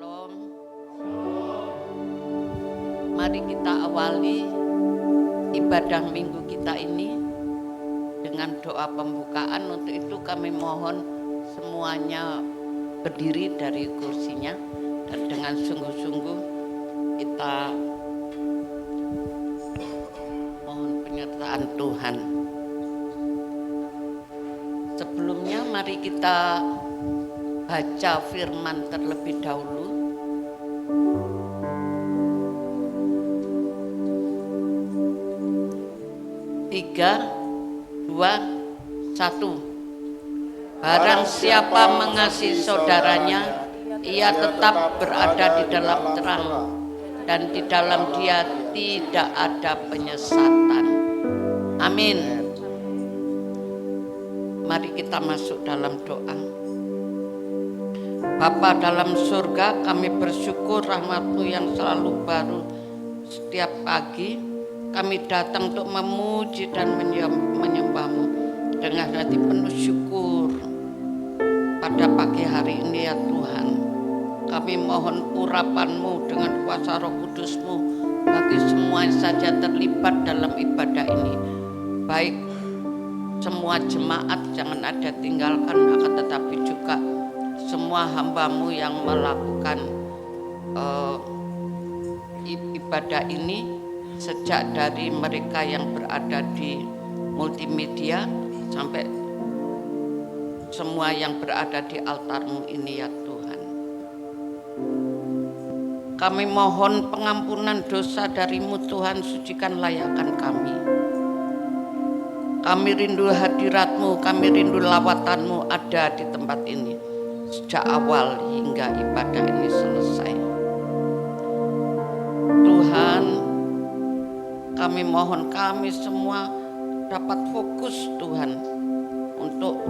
Shalom. Mari kita awali ibadah minggu kita ini dengan doa pembukaan. Untuk itu kami mohon semuanya berdiri dari kursinya dan dengan sungguh-sungguh kita mohon penyertaan Tuhan. Sebelumnya mari kita baca firman terlebih dahulu. Tiga, dua, satu. Barang siapa mengasihi saudaranya, ia tetap berada di dalam terang, dan di dalam dia tidak ada penyesatan. Amin. Mari kita masuk dalam doa. Bapa dalam surga, kami bersyukur rahmat-Mu yang selalu baru setiap pagi. Kami datang untuk memuji dan menyembah-Mu dengan hati penuh syukur pada pagi hari ini ya Tuhan. Kami mohon urapan-Mu dengan kuasa Roh Kudus-Mu bagi semua yang saja terlibat dalam ibadah ini. Baik semua jemaat, jangan ada tinggalkan, akan tetapi juga semua hamba-Mu yang melakukan ibadah ini, sejak dari mereka yang berada di multimedia sampai semua yang berada di altar-Mu ini ya Tuhan. Kami mohon pengampunan dosa dari-Mu Tuhan, sucikan layakan kami. Kami rindu hadirat-Mu, kami rindu lawatan-Mu ada di tempat ini sejak awal hingga ibadah ini selesai. Tuhan, kami mohon kami semua dapat fokus Tuhan untuk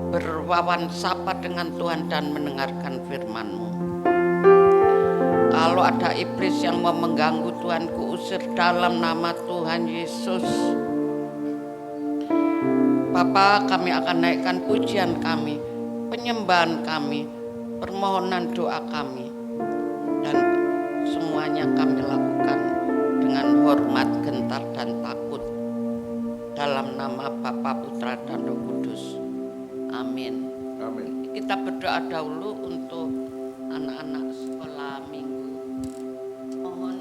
berwawansapa dengan Tuhan dan mendengarkan firman-Mu. Kalau ada iblis yang mau mengganggu Tuhan, kuusir dalam nama Tuhan Yesus. Bapa, kami akan naikkan pujian kami, penyembahan kami, permohonan doa kami, dan semuanya kami lakukan dengan hormat, gentar, dan takut dalam nama Bapa, Putra, dan Roh Kudus. Amin. Amin. Kita berdoa dahulu untuk anak-anak sekolah minggu. Mohon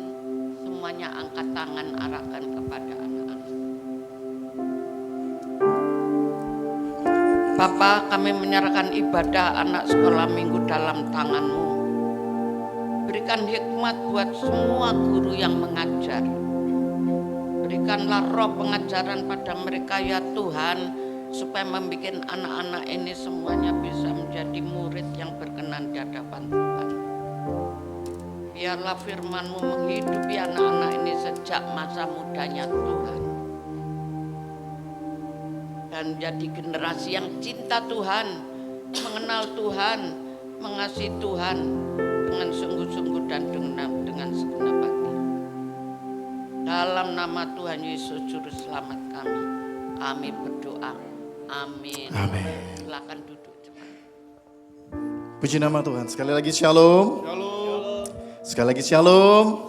semuanya angkat tangan, arahkan kepada anak-anak. Bapa, kami menyerahkan ibadah anak sekolah minggu dalam tangan-Mu. Berikan hikmat buat semua guru yang mengajar. Berikanlah roh pengajaran pada mereka ya Tuhan, supaya membuat anak-anak ini semuanya bisa menjadi murid yang berkenan di hadapan Tuhan. Biarlah firman-Mu menghidupi anak-anak ini sejak masa mudanya Tuhan, dan jadi generasi yang cinta Tuhan, mengenal Tuhan, mengasihi Tuhan dengan sungguh-sungguh dan dengan segenap hati. Dalam nama Tuhan Yesus Juru Selamat kami berdoa. Amin. Amin. Silakan duduk cepat. Puji nama Tuhan. Sekali lagi shalom. Shalom. Sekali lagi shalom.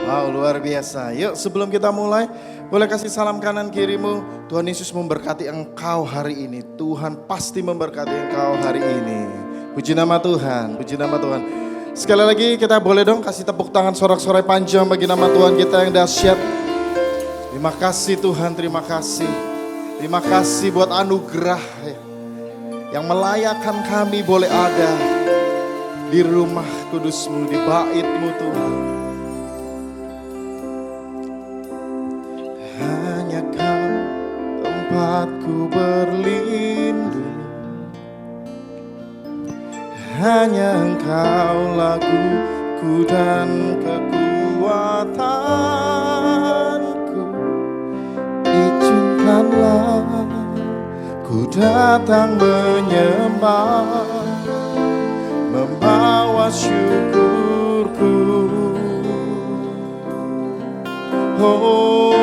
Wow, luar biasa. Yuk sebelum kita mulai, boleh kasih salam kanan kirimu. Tuhan Yesus memberkati engkau hari ini. Tuhan pasti memberkati engkau hari ini. Puji nama Tuhan. Puji nama Tuhan. Sekali lagi kita boleh dong kasih tepuk tangan sorak-sorai panjang bagi nama Tuhan kita yang dahsyat. Terima kasih Tuhan, terima kasih. Terima kasih buat anugerah yang melayakkan kami boleh ada di rumah kudus-Mu, di bait-Mu Tuhan. Hanya Kau tempatku berlindung, hanya Engkau laguku dan kekuatanku. Izinkanlah ku datang menyembah, membawa syukurku. Oh,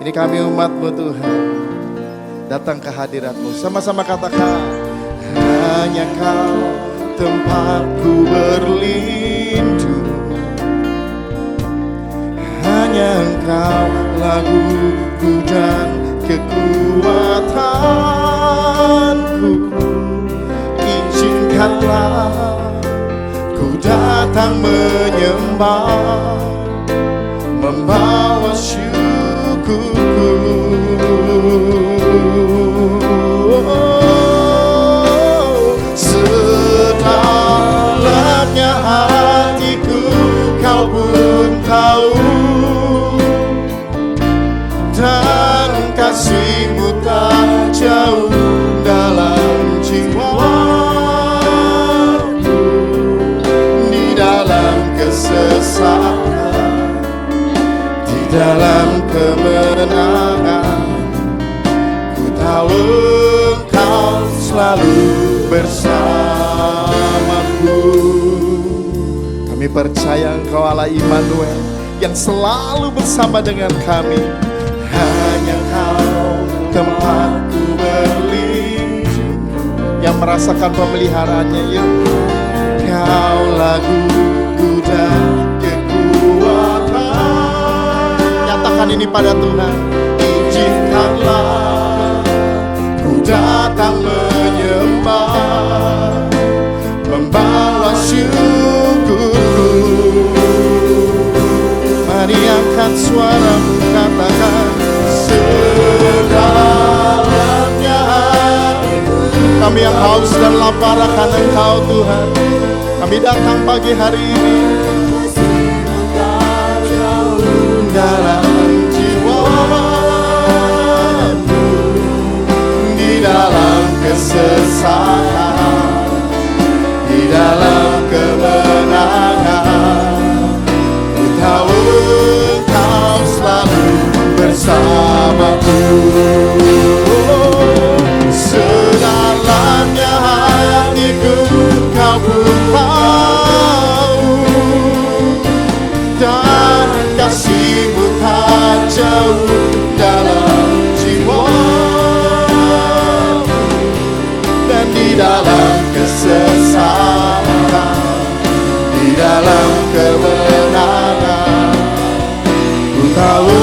ini kami umat-Mu Tuhan, datang ke hadirat-Mu. Sama-sama katakan, hanya Kau tempatku berlindung. Hanya Engkau laguku dan kekuatanku. Izinkanlah ku datang menyembah, membawa syukurku. Sedalamnya hatiku Kau pun tahu, dan kasih-Mu tak jauh dalam jiwaku. Di dalam kesesakan, di dalam kemenangan, ku tahu Engkau selalu bersamaku. Kami percaya Engkau Allah Immanuel yang selalu bersama dengan kami. Hanya Kau tempatku berlindung, yang merasakan pemeliharaannya ya. Kau laguku dan kekuatan. Nyatakan ini pada Tuhan. Izinkanlah ku datang menyembah, membawa syukurku. Mari angkat suaramu, katakan sedalamnya hatiku. Kami yang haus dan lapar akan Engkau Tuhan, kami datang pagi hari ini. Dalam jiwaku, di dalam kesesakan, di dalam kemenangan, ku tahu Engkau selalu bersamaku. Sedalamnya hatiku Kau pun tahu, dan kasih-Mu tak jauh dalam jiwaku. Dan di dalam kesesakan, di dalam kemenangan, ku tahu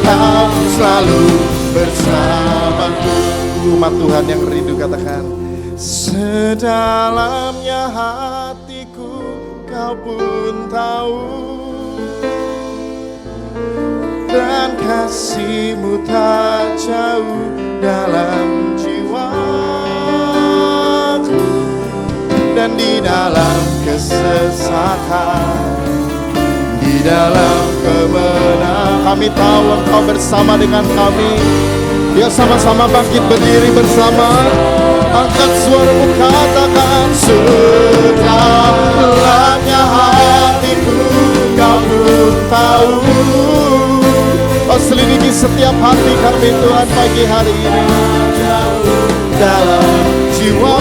Kau selalu bersamaku. Umat Tuhan yang rindu katakan, sedalamnya hatiku Kau pun tahu, dan kasih-Mu tak jauh dalam jiwaku. Dan di dalam kesesakan, di dalam kemenangan, kami tahu Engkau bersama dengan kami. Yuk sama-sama bangkit berdiri bersama. Angkat suaramu, katakan sedalamnya hatiku Kau pun tahu. Oh, selidiki setiap hati kami Tuhan pagi hari ini. Dalam jiwa,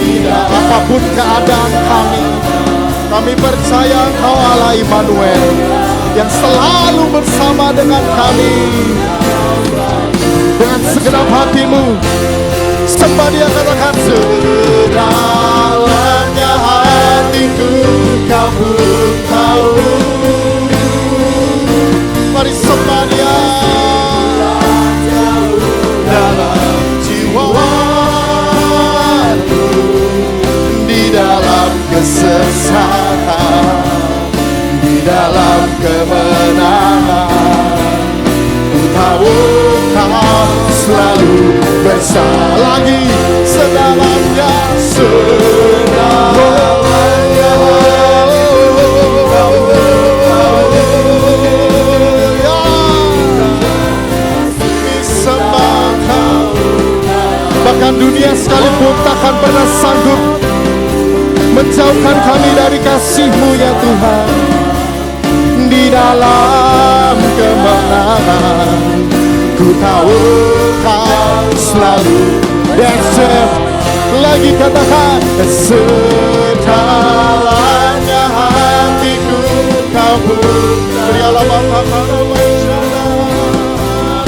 tidak apapun keadaan kami percaya Engkau Allah Immanuel yang selalu bersama dengan kami. Dengan segenap hatimu sembah Dia, katakan sedalamnya hatiku Kau pun tahu. Mari sembah Dia. Dalam jiwaku, di dalam kesesakan, di dalam kemenangan, ku tahu Kau selalu bersama. Lagi sedalamnya, sedalamnya disembah Kau. Bahkan dunia sekalipun takkan pernah sanggup menjauhkan kami dari kasih-Mu ya Tuhan. Di dalam kemenangan, ku tahu Kau selalu bersama. Lagi katakan sedalamnya hatiku Kau pun berilah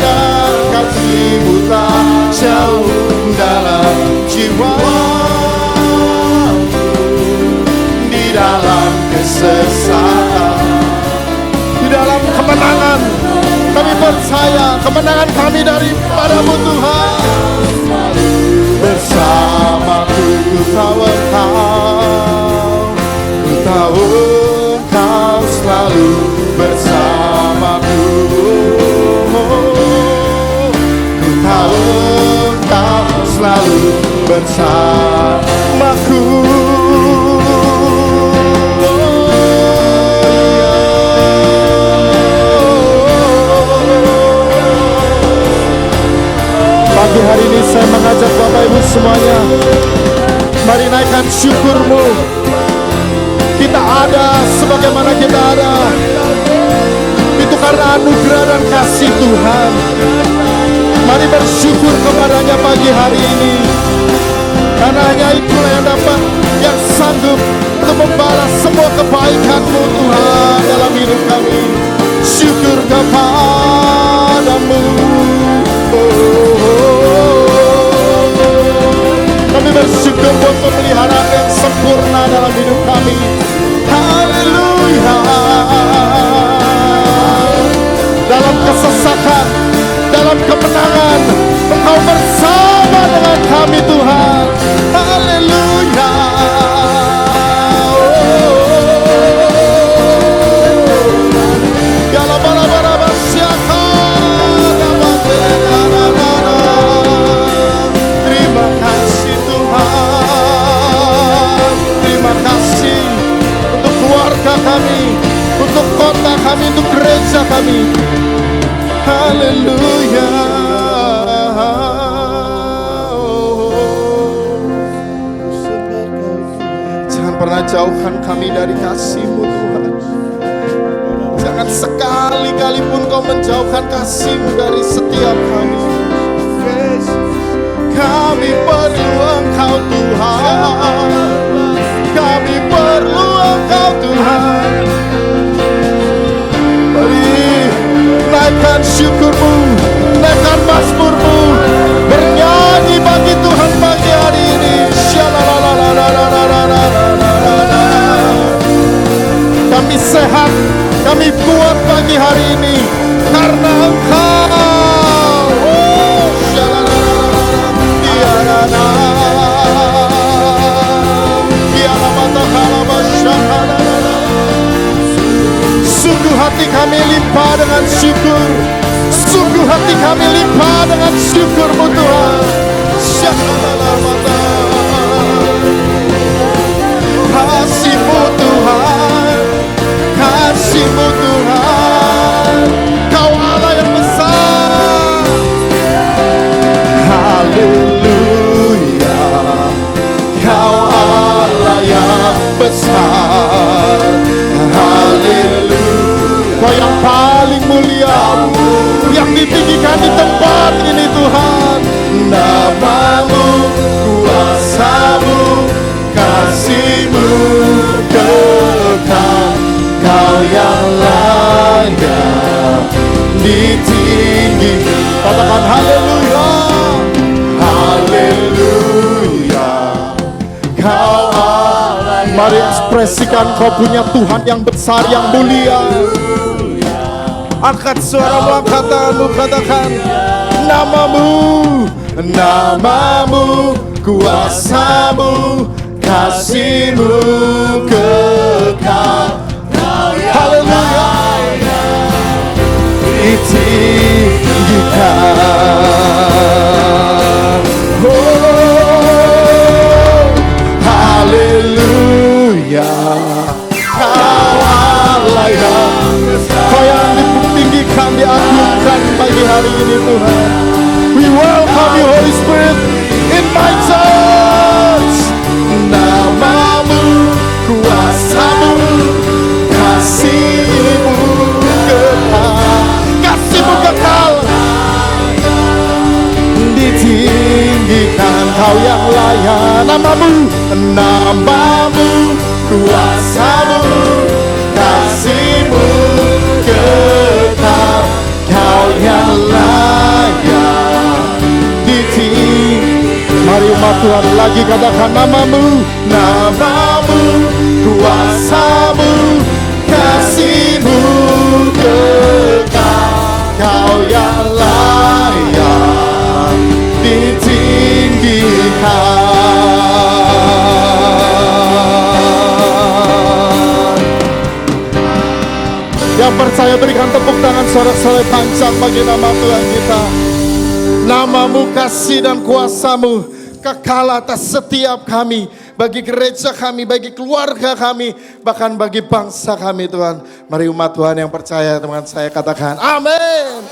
dan kasih-Mu tak jauh dalam jiwa di dalam kesesakan, di dalam kemenangan. Kami percaya kemenangan kami daripada-Mu Tuhan. Bersamaku ku tahu Engkau selalu bersamaku. Ku tahu Engkau selalu bersamaku. Pagi hari ini saya mengajak Bapak Ibu semuanya, mari naikkan syukur-Mu. Kita ada sebagaimana kita ada, itu karena anugerah dan kasih Tuhan. Mari bersyukur kepadanya pagi hari ini, karena hanya itulah yang sanggup untuk membalas semua kebaikan-Mu Tuhan dalam hidup kami. Syukur kepadamu. Kami bersyukur buat pemeliharaan yang sempurna dalam hidup kami. Haleluya. Dalam kesesakan, dalam kemenangan, Engkau bersama dengan kami Tuhan. Haleluya. Terima kasih Tuhan. Terima kasih untuk keluarga kami, untuk kota kami, untuk gereja kami. Haleluya. Jangan pernah jauhkan kami dari kasih-Mu Tuhan. Jangan sekali-kali pun Kau menjauhkan kasih-Mu dari setiap kami. Kami perlu Engkau Tuhan. Kami perlu Engkau Tuhan. Mari naikkan syukur-Mu, naikkan mazmur-Mu, bernyanyi bagi Tuhan pagi hari ini. Kami sehat, kami kuat pagi hari ini karena Engkau. Sungguh hati kami limpah dengan syukur. Sungguh hati kami limpah dengan syukur-Mu Tuhan. Kasih-Mu Tuhan, kasih-Mu Tuhan, Kau Allah yang besar. Haleluya, Kau Allah yang besar. Haleluya, Kau yang paling mulia, yang ditinggikan di tempat ini Tuhan. Nama-Mu, kuasa-Mu, kasih-Mu kekal. Kau yang layak ditinggi. Katakan haleluya, haleluya. Kau Allah. Mari ekspresikan Kau punya Tuhan yang besar, yang mulia. Angkat suaramu, angkat tanganmu, katakan nama-Mu, nama-Mu, kuasa-Mu, kasih-Mu kekal. Haleluya, ditinggikan. Oh, haleluya, Kau Allah yang Kau yang ditinggikan, diagungkan pagi hari ini Tuhan. We welcome You Holy Spirit in my church. Nama-Mu, kuasa-Mu, kasih-Mu kekal. Kasih-Mu kekal, ditinggikan. Kau yang layak. Nama-Mu, nama-Mu, kuasa-Mu, kasih-Mu kekal. Kau yang layak ditinggikan. Mari nama Tuhan. Lagi katakan namamu, namamu, kuasamu, kasihmu kekal. Kau yang layak ditinggikan. Yang percaya berikan tepuk tangan sorak-sorai panjang bagi nama Tuhan kita. Namamu, kasih dan kuasamu kekal atas setiap kami, bagi gereja kami, bagi keluarga kami, bahkan bagi bangsa kami Tuhan. Mari umat Tuhan yang percaya dengan saya katakan amin.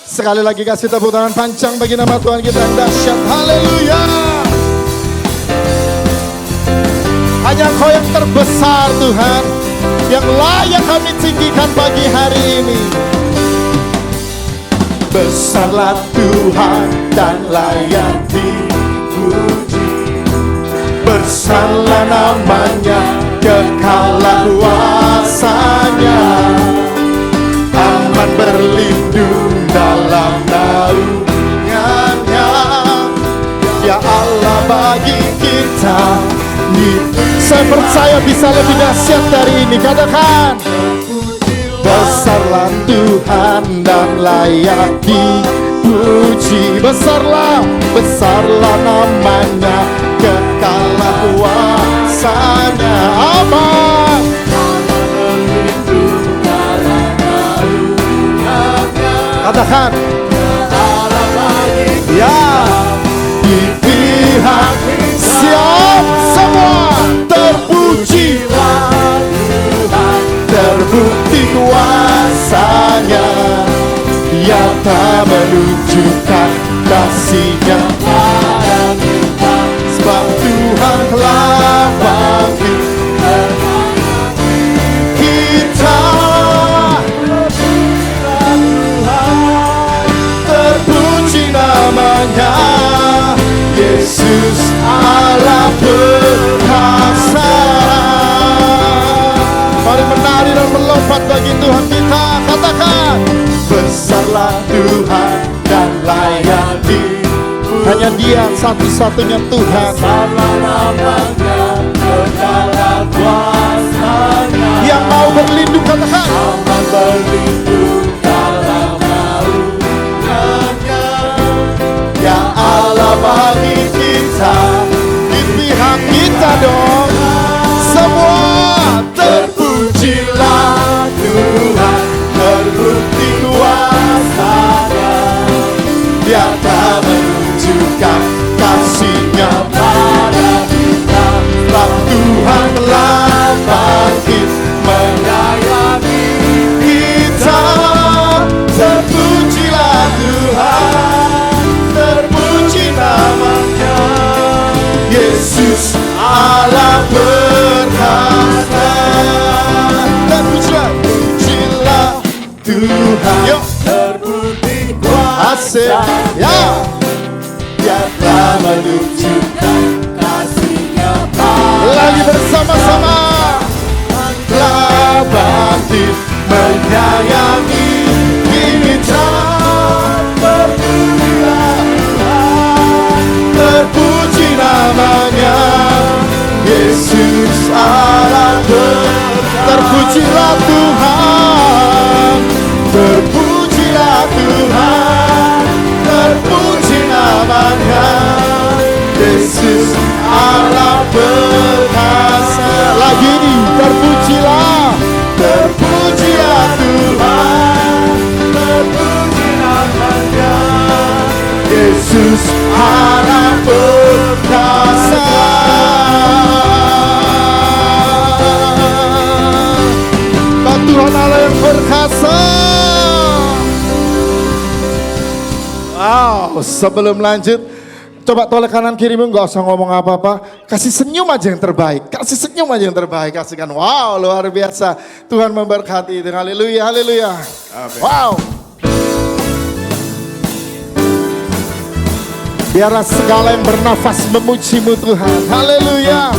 Sekali lagi kasih tepuk tangan panjang bagi nama Tuhan kita yang dahsyat. Haleluya. Hanya Kau yang terbesar Tuhan, yang layak kami tinggikan pagi hari ini. Besarlah Tuhan dan layak dipuji. Besarlah namanya, kekallah kuasanya. Aman berlindung dalam naungannya. Ya Allah bagi kita, saya percaya bisa lebih dahsyat dari ini. Katakan, besarlah Tuhan dan layak dipuji. Besarlah, besarlah namanya, kekallah kuasanya. Aman. Katakan, ya, di pihak siap semua. Terpujilah Tuhan, terbukti kuasanya, nyata menunjukkan kasih-Nya pada kita. Sebab Tuhan telah bangkit kita. Terpuji namanya, Yesus Allah perkasa. Mari menari dan melompat bagi Tuhan kita. Katakan, besarlah Tuhan dan layak dipuji. Hanya Dia satu-satunya Tuhan. Besarlah namanya, kekallah kuasanya. Yang mau berlindung katakan, aman berlindung dalam naungannya. Ya Allah bagi kita, di pihak kita dong. Semua terpujilah Tuhan, terbukti kuasanya, nyata menunjukkan kasih-Nya pada kita. Sebab Tuhan telah bangkit menyayangi kita. Terpujilah Tuhan, terpuji namanya, Yesus Allah perkasa. Terpujilah, pujilah Tuhan, yuk, terbukti kuasa, ya, nyata menunjukkan kasih-Nya pada. Lagi bersama-sama, telah bangkit menyayangi kita. Terpujilah Tuhan, terpuji namanya, Yesus Allah perkasa. Terpujilah Tuhan, terpujilah Tuhan, terpuji namanya, Yesus Allah perkasa. Lagi ini, terpujilah, terpujilah Tuhan, terpuji namanya, Yesus Allah perkasa. Tuhan Allah yang perkasa. Wow, sebelum lanjut, coba tolak kanan kirimu, nggak usah ngomong apa-apa, kasih senyum aja yang terbaik, kasih senyum aja yang terbaik, kasihkan. Wow, luar biasa. Tuhan memberkati. Haleluya, haleluya. Wow. Biarlah segala yang bernafas memuji-Mu Tuhan. Haleluya.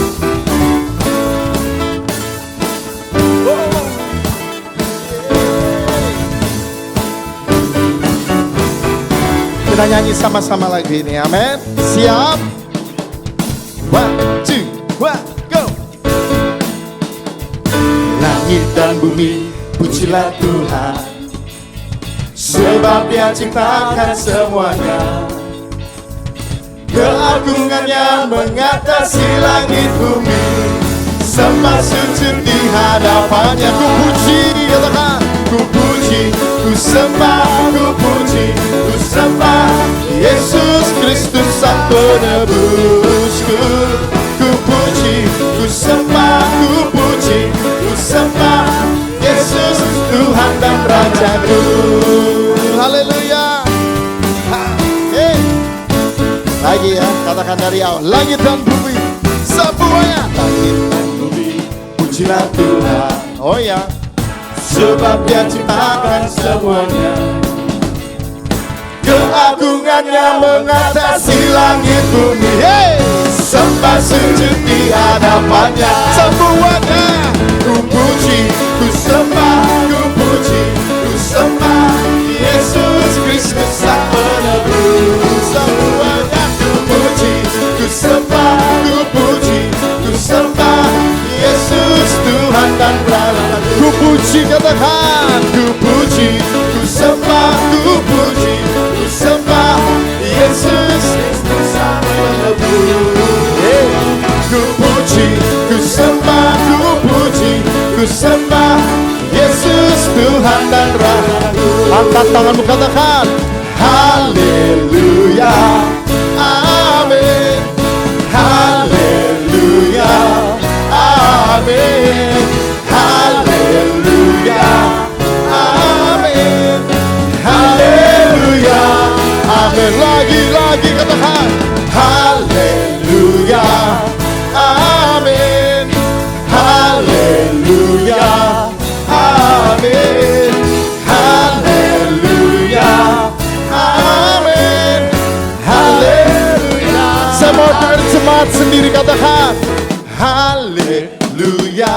Kita nyanyi sama-sama lagi ini, amin. Siap? One, go. Langit dan bumi, pujilah Tuhan, sebab Dia ciptakan semuanya. Keagungannya mengatasi langit bumi, sembah sujud di hadapannya. Ku puji, katakan, ku puji, ku sembah, ku puji, ku sembah Yesus Kristus Sang Penebusku. Ku puji, ku sembah, ku puji, ku sembah Yesus Tuhan dan Rajaku. Haleluya. Lagi ya, katakan dari awal. Langit dan bumi, semuanya. Langit dan bumi, pujilah Tuhan. Oh ya, sebab Dia ciptakan semuanya. Keagungannya mengatasi langit bumi. Hey! Sembah sujud di hadapannya. Semuanya. Ku puji, ku sembah, ku puji, ku sembah Yesus Kristus Sang Penebus. Semuanya. Ku sembah, ku puji, ku sembah Yesus Tuhan dan Raja. Ku puji, katakan, ku puji, ku sembah, ku puji, ku sembah Yesus Kristus Sang Penebus. Ku puji, ku sembah, ku puji, ku sembah Yesus Tuhan dan Raja. Angkat tanganmu, katakan, haleluya. Amin, haleluya, amin, haleluya, amin, haleluya, amin. Lagi katakan, haleluya, amin, haleluya, amin, haleluya, amin, haleluya. Semua dari jemaat sendiri katakan haleluya.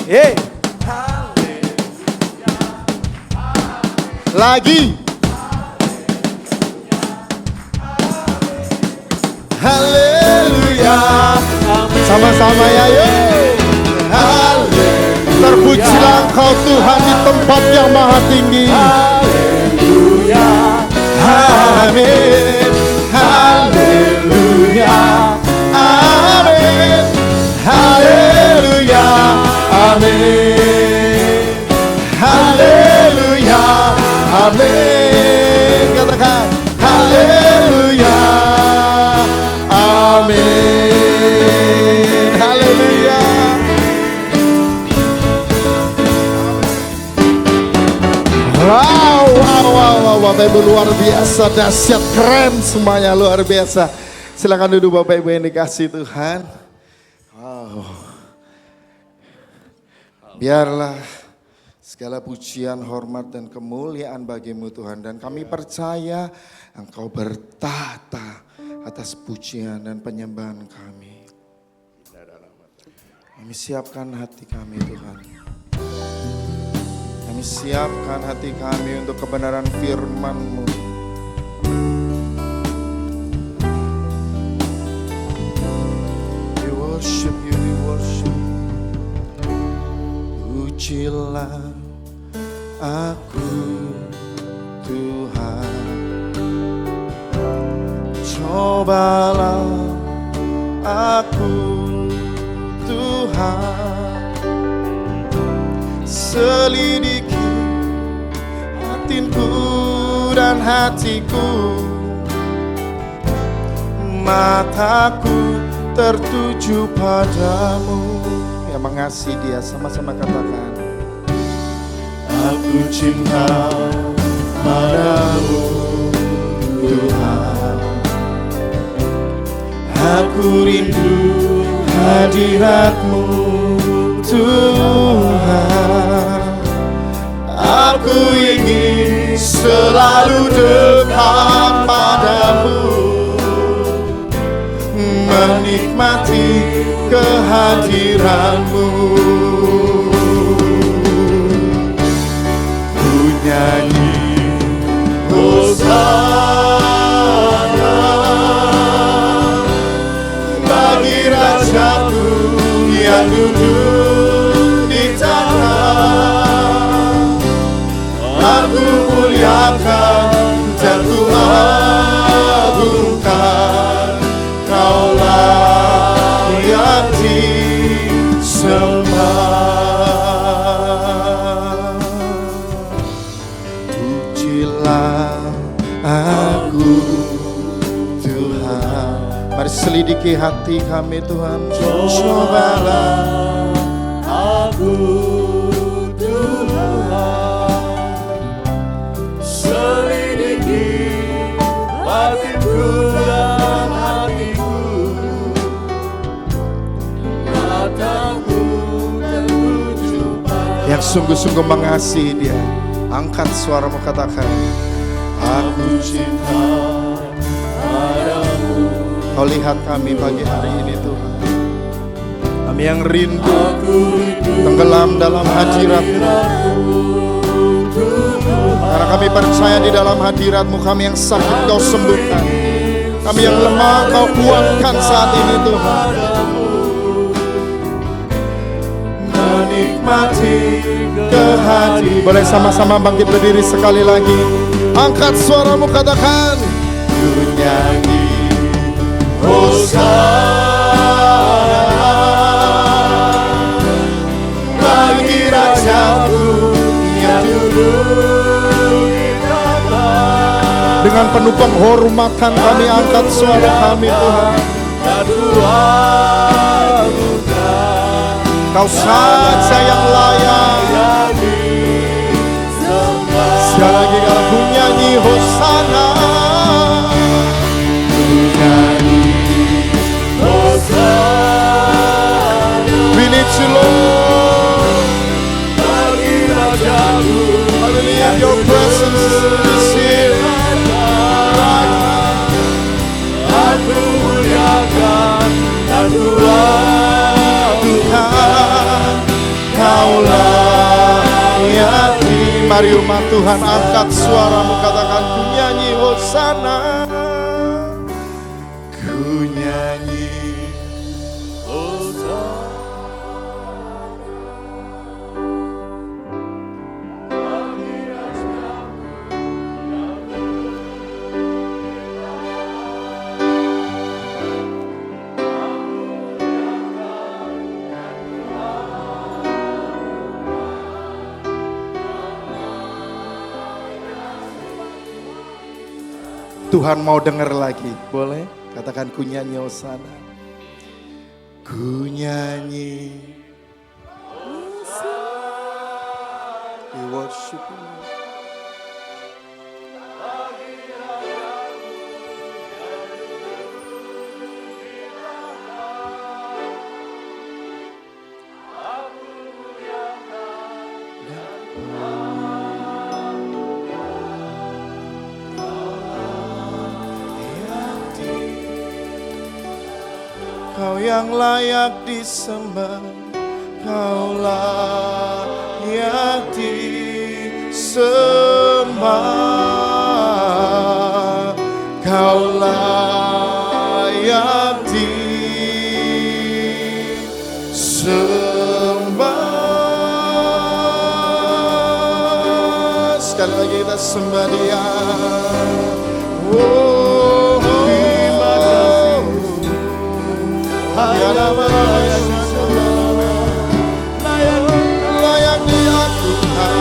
Hey. Lagi. Haleluya. Sama-sama ya, yuk. Haleluya. Terpujilah Engkau Tuhan di tempat yang maha tinggi. Haleluya. Amin. Haleluya, amin, haleluya, amin, haleluya, amin. Katakan haleluya, amin, haleluya. Wow, Bapak Ibu luar biasa, dahsyat, keren semuanya, luar biasa. Silakan duduk Bapak Ibu yang dikasih Tuhan. Wow. Biarlah segala pujian, hormat dan kemuliaan bagimu Tuhan. Dan kami percaya Engkau bertata atas pujian dan penyembahan kami. Kami siapkan hati kami Tuhan. Kami siapkan hati kami untuk kebenaran firman-Mu. We worship you, we worship. Pujilah aku Tuhan. Cobalah aku Tuhan. Selidiki batinku dan hatiku, mataku tertuju padamu. Yang mengasihi Dia sama-sama katakan, aku cinta padamu Tuhan. Aku rindu hadirat-Mu Tuhan. Aku ingin selalu dekat padamu, menikmati kehadiran-Mu. Ku nyanyi Hosana bagi Mari selidiki hati kami Tuhan. Cobalah aku Tuhan, selidiki batinku dan hatiku, mataku tertuju pada yang sungguh-sungguh mengasihi Dia. Angkat suaramu, katakan, aku cinta padamu. Kau lihat kami pagi hari ini Tuhan. Kami yang rindu tenggelam dalam hadirat-Mu. Karena kami percaya di dalam hadirat-Mu, kami yang sakit Kau sembuhkan. Kami yang lemah Kau kuatkan saat ini Tuhan. Menikmati kehadiran. Boleh sama-sama bangkit berdiri sekali lagi. Angkat suaramu, katakan, ku nyanyi Hosana bagi Rajaku yang duduk di tahta. Dengan penuh penghormatan kami angkat suara kami Tuhan. Dan Tuhan Kau saja yang layak. Sekali lagi kalau ku nyanyi Hosana, ku nyanyi Hosana we need you Lord. bagi Rajaku Hallelujah, your presence is here right now. aku muliakan dan Tuhan, Kau layak. Mari umat Tuhan angkat suaramu, katakan, ku nyanyi Hosana, ku nyanyi Tuhan mau dengar lagi, boleh? Katakan, ku nyanyi Hosana, ku nyanyi Hosana, we worship you. Kau yang layak disembah, Kau layak disembah, Kau layak disembah. Sekali lagi kita sembah Dia. Layak Dia Tuhan,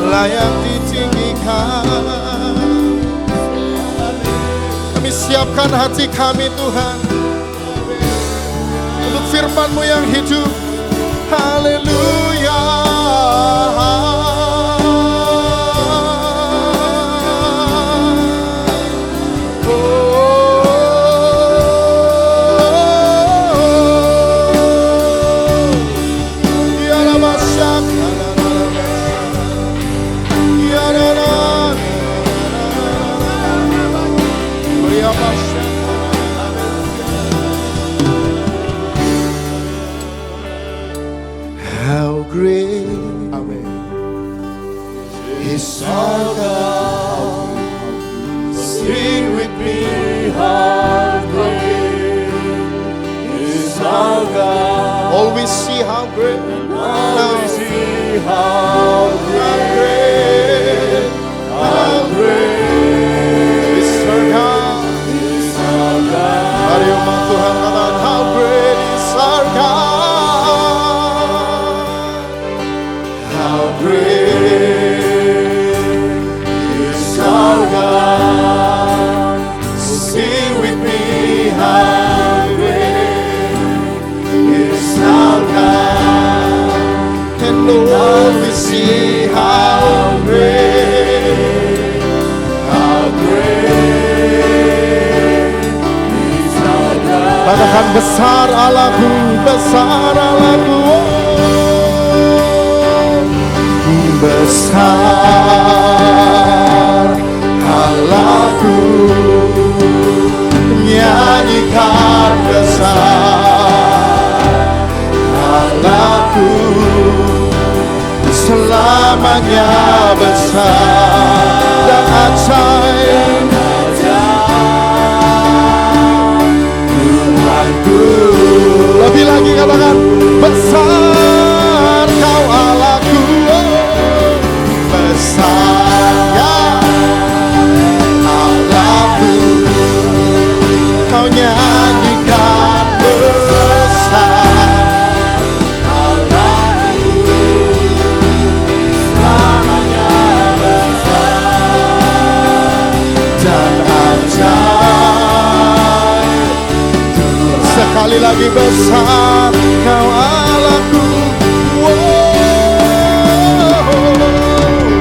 layak ditinggikan. Kami siapkan hati kami Tuhan untuk firman-Mu yang hidup. Haleluya. How great is our God. Sing with me, how great is our God. All we see how great, all we see how great, how great is our God. Mari umat Tuhan katakan, how great is our God. How great is our God. Sing besar Allahku, besar Allahku. Besar Allahku, nyanyikan besar Allahku, selamanya besar dan ajaib Tuhanku. Lebih lagi katakan, besar kau Allahku, besar ya Allahku, kau nyanyikan besar Allahku, selamanya besar dan ajaib. Sekali lagi, besar kau Allahku,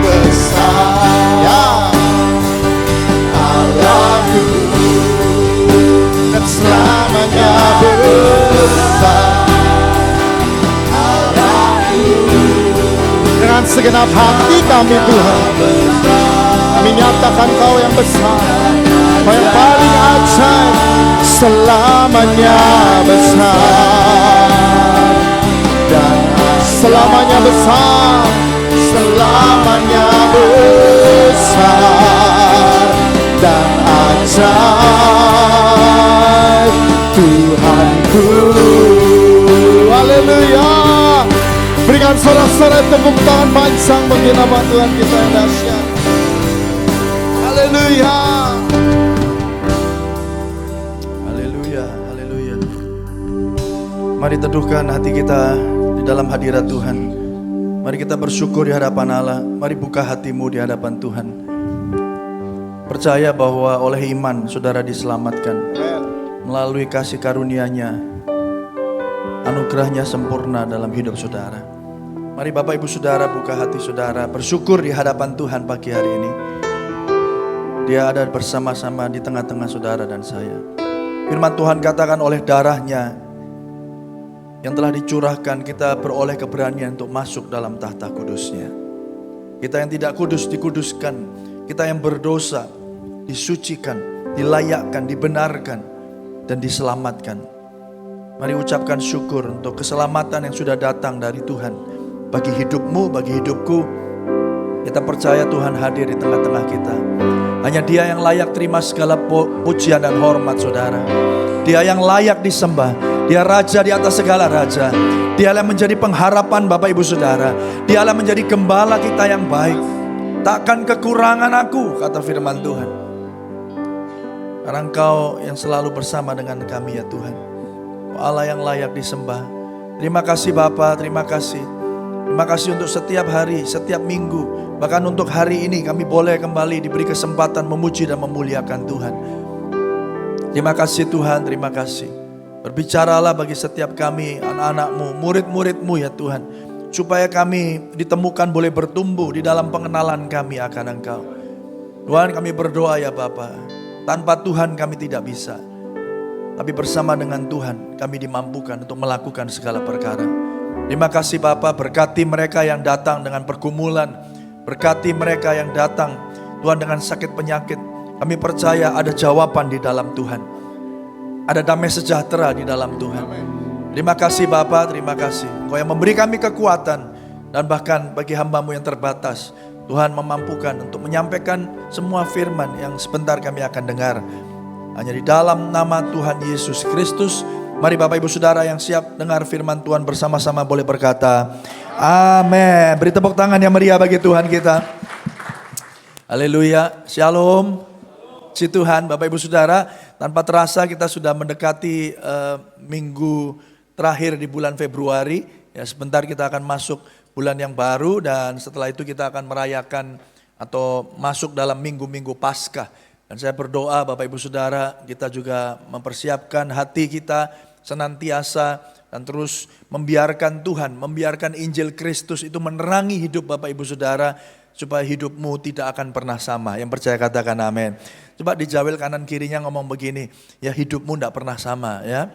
besar ya Allahku, dan selamanya besar Allahku. Dengan segenap hati kami Tuhan, kami nyatakan Kau yang besar, Kau yang paling ajaib, selamanya besar dan selamanya besar, selamanya besar dan ajaib Tuhanku. Haleluya. Berikan sorak-sorai tepuk tangan panjang bagi nama Tuhan kita yang dahsyat. Haleluya. Haleluya, haleluya. Mari teduhkan hati kita di dalam hadirat Tuhan. Mari kita bersyukur di hadapan Allah. Mari buka hatimu di hadapan Tuhan. Percaya bahwa oleh iman saudara diselamatkan. Melalui kasih karunia-Nya, anugerah-Nya sempurna dalam hidup saudara. Mari Bapak Ibu Saudara buka hati saudara, bersyukur di hadapan Tuhan pagi hari ini. Dia ada bersama-sama di tengah-tengah saudara dan saya. Firman Tuhan katakan, oleh darah-Nya yang telah dicurahkan, kita beroleh keberanian untuk masuk dalam tahta kudus-Nya. Kita yang tidak kudus dikuduskan, kita yang berdosa disucikan, dilayakkan, dibenarkan, dan diselamatkan. Mari ucapkan syukur untuk keselamatan yang sudah datang dari Tuhan. Bagi hidupmu, bagi hidupku, kita percaya Tuhan hadir di tengah-tengah kita. Hanya Dia yang layak terima segala pujian dan hormat saudara. Dia yang layak disembah. Dia Raja di atas segala Raja. Dia yang menjadi pengharapan Bapak Ibu Saudara. Dia yang menjadi gembala kita yang baik. Takkan kekurangan aku, kata firman Tuhan. Karena Engkau yang selalu bersama dengan kami ya Tuhan. Allah yang layak disembah. Terima kasih Bapa, terima kasih. Terima kasih untuk setiap hari, setiap minggu. Bahkan untuk hari ini kami boleh kembali diberi kesempatan memuji dan memuliakan Tuhan. Terima kasih Tuhan, terima kasih. Berbicaralah bagi setiap kami, anak-anak-Mu, murid-murid-Mu ya Tuhan. Supaya kami ditemukan boleh bertumbuh di dalam pengenalan kami akan Engkau. Tuhan, kami berdoa ya Bapa. Tanpa Tuhan kami tidak bisa. Tapi bersama dengan Tuhan kami dimampukan untuk melakukan segala perkara. Terima kasih Bapa, berkati mereka yang datang dengan pergumulan. Berkati mereka yang datang Tuhan dengan sakit penyakit. Kami percaya ada jawaban di dalam Tuhan. Ada damai sejahtera di dalam Tuhan. Terima kasih Bapa, terima kasih. Engkau yang memberi kami kekuatan. Dan bahkan bagi hamba-Mu yang terbatas, Tuhan memampukan untuk menyampaikan semua firman yang sebentar kami akan dengar. Hanya di dalam nama Tuhan Yesus Kristus. Mari Bapak Ibu Saudara yang siap dengar firman Tuhan bersama-sama boleh berkata, amin. Beri tepuk tangan yang meriah bagi Tuhan kita. Haleluya, shalom. Si Tuhan, Bapak Ibu Saudara, tanpa terasa kita sudah mendekati minggu terakhir di bulan Februari. Ya, sebentar kita akan masuk bulan yang baru dan setelah itu kita akan merayakan atau masuk dalam minggu-minggu Paskah. Dan saya berdoa Bapak Ibu Saudara, kita juga mempersiapkan hati kita senantiasa dan terus membiarkan Tuhan, membiarkan Injil Kristus itu menerangi hidup Bapak Ibu Saudara, supaya hidupmu tidak akan pernah sama. Yang percaya katakan amin. Coba dijawil kanan kirinya ngomong begini, ya hidupmu tidak pernah sama ya.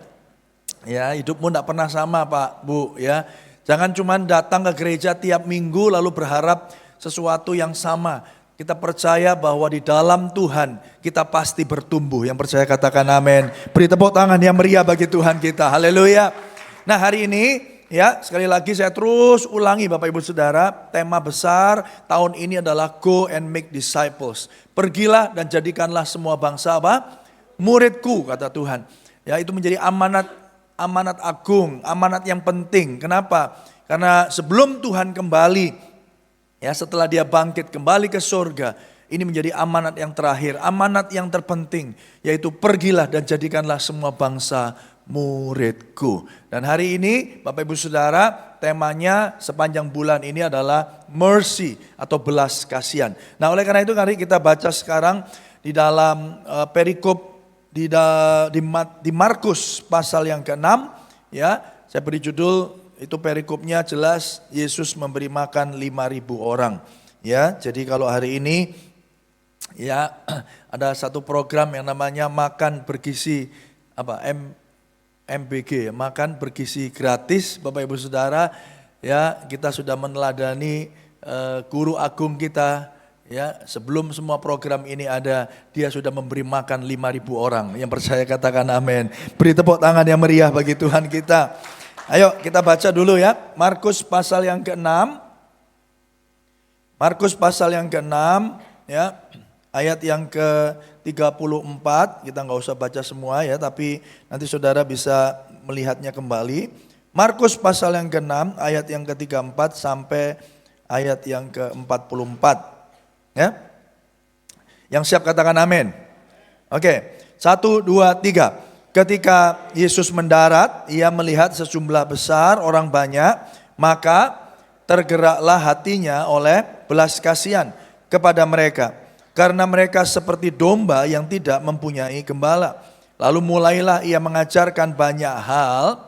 Ya, hidupmu tidak pernah sama Pak, Bu, ya. Jangan cuma datang ke gereja tiap minggu lalu berharap sesuatu yang sama. Kita percaya bahwa di dalam Tuhan kita pasti bertumbuh. Yang percaya katakan amin. Beri tepuk tangan yang meriah bagi Tuhan kita. Haleluya. Nah, hari ini ya, sekali lagi saya terus ulangi Bapak Ibu Saudara, tema besar tahun ini adalah Go and Make Disciples. Pergilah dan jadikanlah semua bangsa apa? Muridku, kata Tuhan. Ya, itu menjadi amanat agung, amanat yang penting. Kenapa? Karena sebelum Tuhan kembali, ya setelah dia bangkit kembali ke surga, ini menjadi amanat yang terakhir, amanat yang terpenting, yaitu pergilah dan jadikanlah semua bangsa muridku. Dan hari ini Bapak Ibu Saudara, temanya sepanjang bulan ini adalah mercy atau belas kasihan. Nah, oleh karena itu mari kita baca sekarang di dalam perikop di Markus pasal yang ke-6, ya. Saya beri judul itu perikopnya jelas, Yesus memberi makan 5.000 orang. Ya, jadi kalau hari ini ya ada satu program yang namanya makan bergizi MBG, makan bergizi gratis, Bapak Ibu Saudara. Ya, kita sudah meneladani guru agung kita. Ya, sebelum semua program ini ada, dia sudah memberi makan 5.000 orang. Yang percaya katakan amin. Beri tepuk tangan yang meriah bagi Tuhan kita. Ayo kita baca dulu ya, Markus pasal yang ke-6. Markus pasal yang ke-6 ya, ayat yang ke-34. Kita nggak usah baca semua ya, tapi nanti saudara bisa melihatnya kembali. Markus pasal yang ke-6 ayat yang ke-34 sampai ayat yang ke-44. Ya, yang siap katakan amin. Oke, 1, 2, 3. Ketika Yesus mendarat, ia melihat sejumlah besar orang banyak, maka tergeraklah hatinya oleh belas kasihan kepada mereka, karena mereka seperti domba yang tidak mempunyai gembala. Lalu mulailah ia mengajarkan banyak hal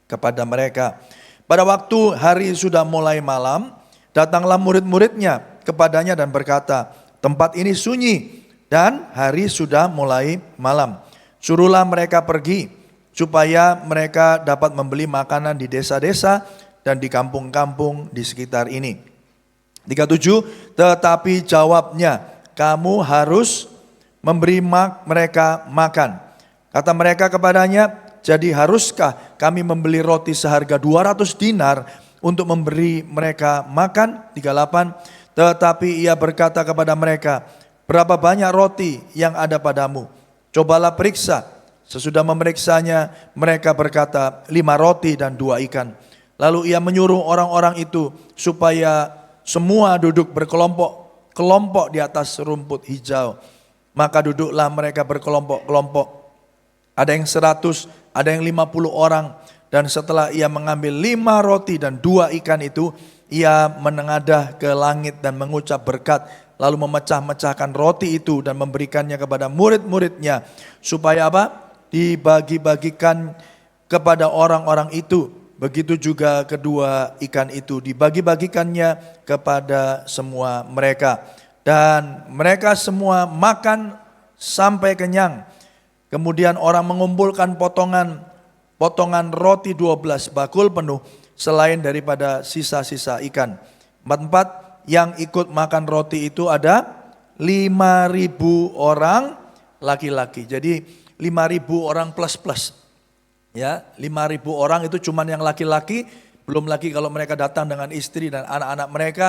kepada mereka. Pada waktu hari sudah mulai malam, datanglah murid-muridnya kepadanya dan berkata, tempat ini sunyi dan hari sudah mulai malam. Suruhlah mereka pergi supaya mereka dapat membeli makanan di desa-desa dan di kampung-kampung di sekitar ini. 37, tetapi jawabnya, kamu harus memberi mereka makan. Kata mereka kepadanya, jadi haruskah kami membeli roti seharga 200 dinar untuk memberi mereka makan? 38, tetapi ia berkata kepada mereka, berapa banyak roti yang ada padamu? Cobalah periksa. Sesudah memeriksanya, mereka berkata, 5 roti dan 2 ikan. Lalu ia menyuruh orang-orang itu supaya semua duduk berkelompok-kelompok di atas rumput hijau. Maka duduklah mereka berkelompok-kelompok. Ada yang 100, ada yang 50 orang. Dan setelah ia mengambil 5 roti dan 2 ikan itu, ia menengadah ke langit dan mengucap berkat, lalu memecah-mecahkan roti itu dan memberikannya kepada murid-muridnya, supaya apa? Dibagi-bagikan kepada orang-orang itu. Begitu juga kedua ikan itu dibagi-bagikannya kepada semua mereka. Dan mereka semua makan sampai kenyang. Kemudian orang mengumpulkan potongan roti 12 bakul penuh, selain daripada sisa-sisa ikan. 44, yang ikut makan roti itu ada 5.000 orang laki-laki. Jadi 5.000 orang plus. Ya, 5.000 orang itu cuman yang laki-laki, belum lagi kalau mereka datang dengan istri dan anak-anak mereka.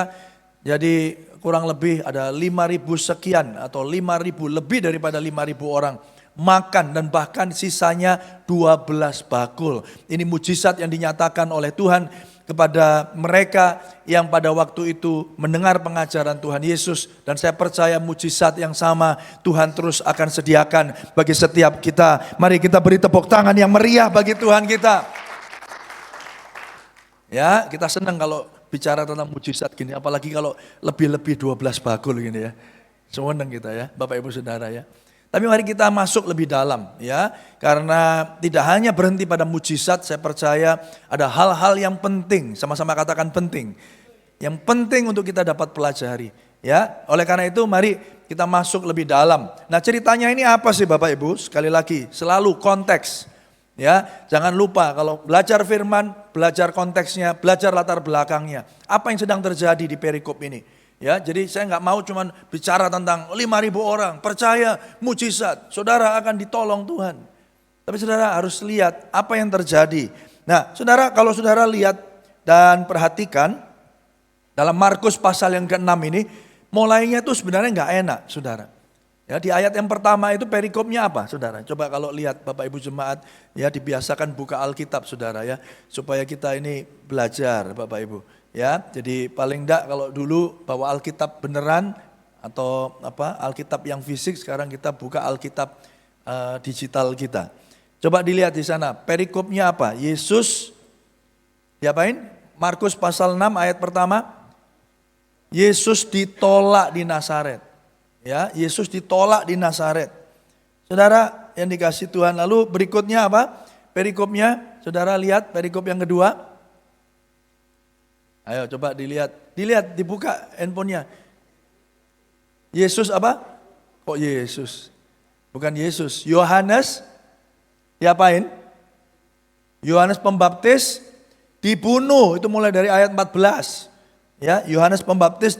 Jadi kurang lebih ada 5.000 sekian atau 5.000 lebih daripada 5.000 orang makan, dan bahkan sisanya 12 bakul. Ini mujizat yang dinyatakan oleh Tuhan kepada mereka yang pada waktu itu mendengar pengajaran Tuhan Yesus. Dan saya percaya mujizat yang sama Tuhan terus akan sediakan bagi setiap kita. Mari kita beri tepuk tangan yang meriah bagi Tuhan kita. Ya, kita senang kalau bicara tentang mujizat gini, apalagi kalau lebih-lebih 12 bakul gini ya. Senang kita ya, Bapak Ibu Saudara ya. Tapi mari kita masuk lebih dalam ya, karena tidak hanya berhenti pada mujizat, saya percaya ada hal-hal yang penting, sama-sama katakan penting, yang penting untuk kita dapat pelajari ya. Oleh karena itu mari kita masuk lebih dalam. Nah, ceritanya ini apa sih Bapak Ibu? Sekali lagi, selalu konteks Ya, jangan lupa kalau belajar firman, belajar konteksnya, belajar latar belakangnya. Apa yang sedang terjadi di perikop ini? Ya, jadi saya nggak mau cuman bicara tentang 5.000 orang, percaya, mujizat, saudara akan ditolong Tuhan. Tapi saudara harus lihat apa yang terjadi. Nah, saudara kalau saudara lihat dan perhatikan dalam Markus pasal yang ke-6 ini, mulainya itu sebenarnya nggak enak, saudara. Ya, di ayat yang pertama itu perikopnya apa, saudara? Coba kalau lihat Bapak Ibu jemaat, ya dibiasakan buka Alkitab, saudara ya, supaya kita ini belajar, Bapak Ibu. Ya, jadi paling enggak kalau dulu bawa Alkitab beneran atau apa Alkitab yang fisik, sekarang kita buka Alkitab digital kita. Coba dilihat di sana, perikopnya apa? Yesus diapain? Markus pasal 6 ayat pertama, Yesus ditolak di Nazaret. Ya, Yesus ditolak di Nazaret. Saudara yang dikasih Tuhan, lalu berikutnya apa? Perikopnya, saudara lihat perikop yang kedua. Ayo coba dilihat, dibuka handphonenya. Yesus apa? Kok Yesus? Bukan Yesus, Yohanes diapain? Yohanes Pembaptis dibunuh, itu mulai dari ayat 14. Ya, Yohanes Pembaptis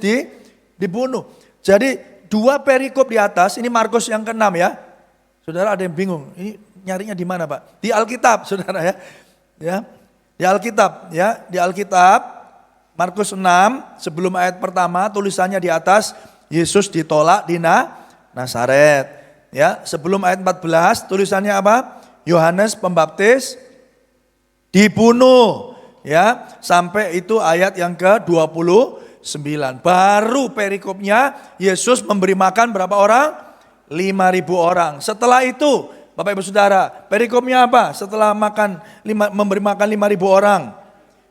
dibunuh. Jadi dua perikop di atas, ini Markus yang ke-6 ya. Saudara ada yang bingung, ini nyarinya di mana Pak? Di Alkitab, saudara ya. Ya, di Alkitab ya, di Alkitab Markus 6 sebelum ayat pertama tulisannya di atas Yesus ditolak di Nazaret. Ya, sebelum ayat 14 tulisannya apa? Yohanes Pembaptis dibunuh. Ya, sampai itu ayat yang ke-29. Baru perikopnya Yesus memberi makan berapa orang? 5.000 orang. Setelah itu, Bapak Ibu Saudara, perikopnya apa? Setelah memberi makan 5.000 orang,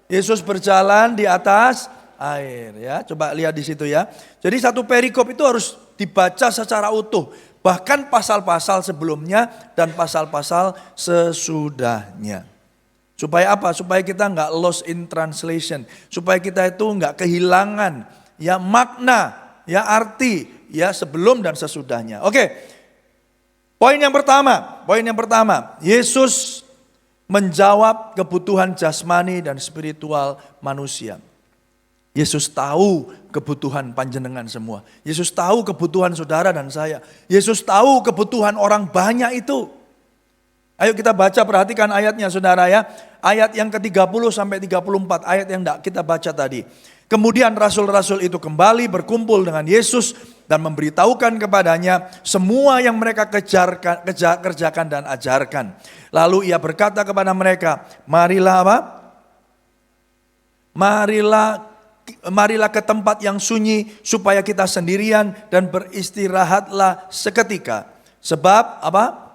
Yesus berjalan di atas air ya. Coba lihat di situ ya. Jadi satu perikop itu harus dibaca secara utuh. Bahkan pasal-pasal sebelumnya dan pasal-pasal sesudahnya. Supaya apa? Supaya kita nggak lost in translation. Supaya kita itu nggak kehilangan ya makna, ya arti, ya sebelum dan sesudahnya. Oke. Poin yang pertama, Yesus menjawab kebutuhan jasmani dan spiritual manusia. Yesus tahu kebutuhan panjenengan semua. Yesus tahu kebutuhan saudara dan saya. Yesus tahu kebutuhan orang banyak itu. Ayo kita baca, perhatikan ayatnya saudara ya. Ayat yang ke-30 sampai 34, ayat yang kita baca tadi. Kemudian rasul-rasul itu kembali berkumpul dengan Yesus dan memberitahukan kepadanya semua yang mereka kerjakan dan ajarkan. Lalu ia berkata kepada mereka, marilah apa? Marilah ke tempat yang sunyi supaya kita sendirian dan beristirahatlah seketika. Sebab apa?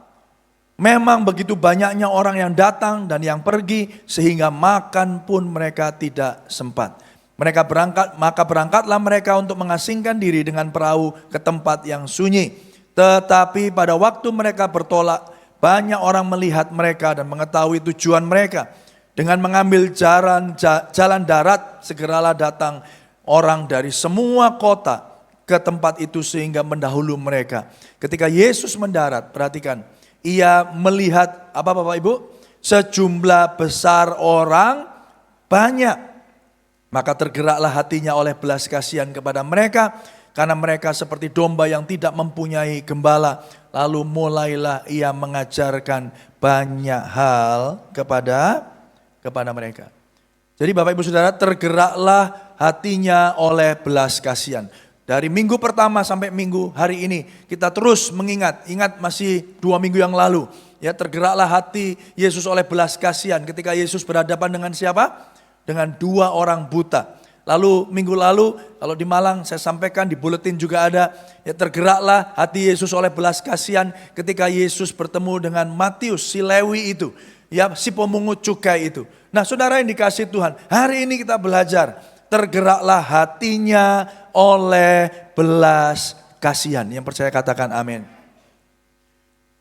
Memang begitu banyaknya orang yang datang dan yang pergi sehingga makan pun mereka tidak sempat. Maka berangkatlah mereka untuk mengasingkan diri dengan perahu ke tempat yang sunyi. Tetapi pada waktu mereka bertolak, banyak orang melihat mereka dan mengetahui tujuan mereka. Dengan mengambil jalan darat, segeralah datang orang dari semua kota ke tempat itu sehingga mendahului mereka. Ketika Yesus mendarat, perhatikan, ia melihat apa Bapak Ibu? Sejumlah besar orang banyak. Maka tergeraklah hatinya oleh belas kasihan kepada mereka. Karena mereka seperti domba yang tidak mempunyai gembala. Lalu mulailah ia mengajarkan banyak hal kepada mereka. Jadi Bapak Ibu Saudara, tergeraklah hatinya oleh belas kasihan. Dari minggu pertama sampai minggu hari ini kita terus ingat masih 2 minggu yang lalu. Ya, tergeraklah hati Yesus oleh belas kasihan ketika Yesus berhadapan dengan siapa? Dengan 2 orang buta. Lalu minggu lalu kalau di Malang saya sampaikan, di buletin juga ada. Ya, tergeraklah hati Yesus oleh belas kasihan ketika Yesus bertemu dengan Matius, si Lewi itu. Ya, si pemungut cukai itu. Nah saudara yang dikasih Tuhan, hari ini kita belajar. Tergeraklah hatinya oleh belas kasihan. Yang percaya katakan amin.